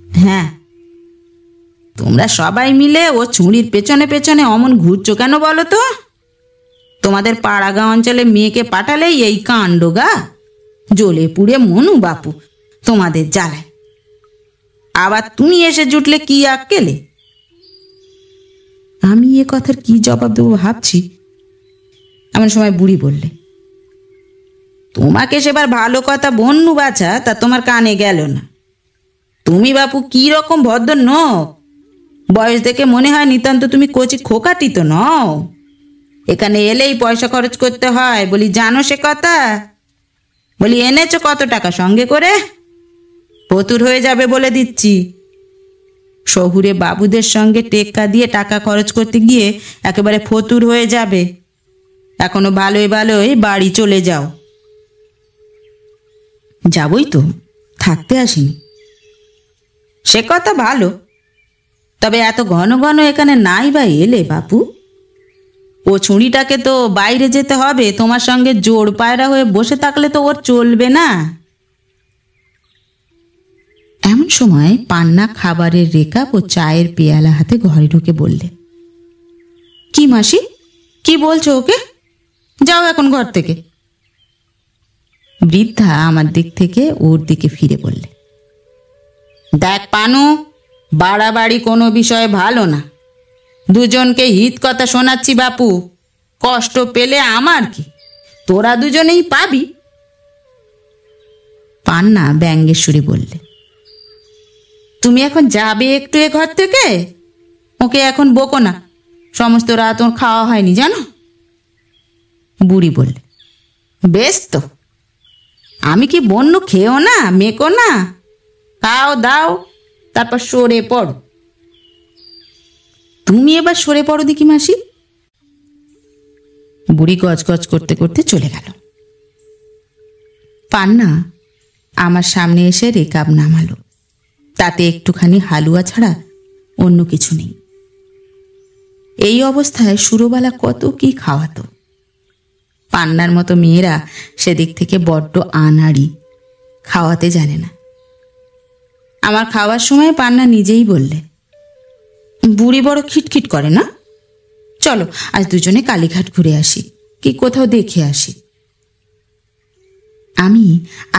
হ্যাঁ। তোমরা সবাই মিলে ও ছুঁড়ির পেছনে পেছনে অমন ঘুরছো কেন বলো তো? তোমাদের পাড়াগাঁ অঞ্চলে মেয়েকে পাঠালেই এই কাণ্ড গা। জ্বলে পুড়ে মনু বাপু তোমাদের জ্বালায়। আবার তুমি এসে জুটলে কি আক্কেলে? আমি এ কথার কি জবাব দেবো ভাবছি, এমন সময় বুড়ি বললে, তোমাকে সেবার ভালো কথা বন্যু বাছা তা তোমার কানে গেল না। তুমি বাপু কি রকম ভদ্র নও, বয়স দেখে মনে হয় নিতান্ত তুমি কচি খোকাটি তো নও। এখানে এলেই পয়সা খরচ করতে হয় বলি, জানো সে কথা? বলি, এনেছো কত টাকা সঙ্গে করে? ফতুর হয়ে যাবে বলে দিচ্ছি। শহুরে বাবুদের সঙ্গে টেক্কা দিয়ে টাকা খরচ করতে গিয়ে একেবারে ফতুর হয়ে যাবে। এখনো ভালোই ভালোই বাড়ি চলে যাও। যাবই তো, থাকতে আসিনি। সে কথা ভালো, তবে এত ঘন ঘন এখানে নাই বা এলে বাপু? ও ছুঁড়িটাকে তো বাইরে যেতে হবে, তোমার সঙ্গে জোড় পায়রা হয়ে বসে থাকলে তো ওর চলবে না। এমন সময় পান্না খাবারের রেকাপ ও চায়ের পেয়ালা হাতে ঘরে ঢুকে বললে, কি মাসি, কি বলছো ওকে? যাও এখন ঘর থেকে। বৃদ্ধা আমার দিক থেকে ওর দিকে ফিরে বললে, দেখ পানু, বাড়াবাড়ি কোনো বিষয়ে ভালো না। দুজনকে হিত কথা শোনাচ্ছি বাপু, কষ্ট পেলে আমার কি, তোরা দুজনেই পাবি। পান্না ব্যঙ্গের সুরে বললে, তুমি এখন যাবে একটু এ ঘর থেকে? ওকে এখন বকো না, সমস্ত রাত ওর খাওয়া হয়নি জানো। বুড়ি বললে, বেশ তো, আমি কি বন্য খেও না মেকো না? খাও দাও, তারপর সরে পড়ো। তুমি এবার সরে পড়ো দেখি মাসি। বুড়ি গজগজ করতে করতে চলে গেল। পান্না আমার সামনে এসে রেকাব নামালো, তাতে একটুখানি হালুয়া ছাড়া অন্য কিছু নেই। এই অবস্থায় সুরবালা কত কি খাওয়াতো। পান্নার মতো মেয়েরা সেদিক থেকে বড্ড আনাড়ি, খাওয়াতে জানে না। আমার খাওয়ার সময় পান্না নিজেই বললে, বুড়ি বড় খিটখিট করে না? চলো আজ দুজনে কালীঘাট ঘুরে আসি, কি কোথাও দেখে আসি। আমি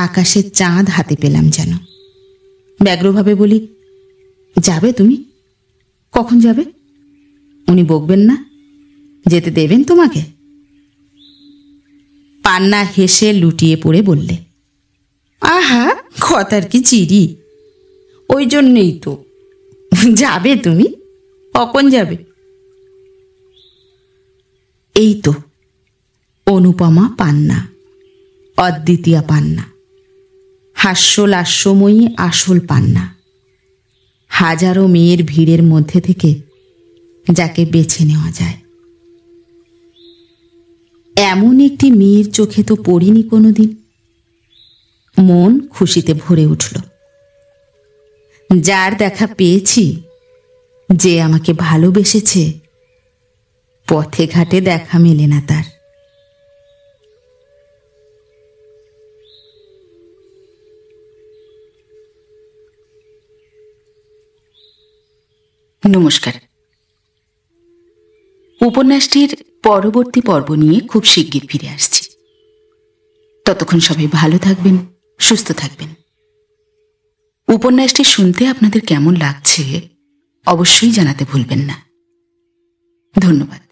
আকাশের চাঁদ হাতে পেলাম যেন। ব্যগ্রভাবে বলি, যাবে তুমি? কখন যাবে? উনি বকবেন না? যেতে দেবেন তোমাকে? পান্না হেসে লুটিয়ে পড়ে বললে, আহা, কথার কি চিরি, ওই জন্যেই তো। যাবে তুমি? কখন যাবে? এই তো অনুপমা পান্না, অদ্বিতীয়া পান্না, হাস্যলাস্যময়ী আসল পান্না। হাজারো মেয়ের ভিড়ের মধ্যে থেকে যাকে বেছে নেওয়া যায়, এমন একটি মেয়ের চোখে তো পড়িনি কোনোদিন। মন খুশিতে ভরে উঠল। যার দেখা পেয়েছি, যে আমাকে ভালোবেসেছে, পথে ঘাটে দেখা মেলে না তার। নমস্কার। উপন্যাসটির পরবর্তী পর্ব নিয়ে খুব শিগগির ফিরে আসছি। ততক্ষণ সবাই ভালো থাকবেন, সুস্থ থাকবেন। উপন্যাসটি শুনতে আপনাদের কেমন লাগছে অবশ্যই জানাতে ভুলবেন না। ধন্যবাদ।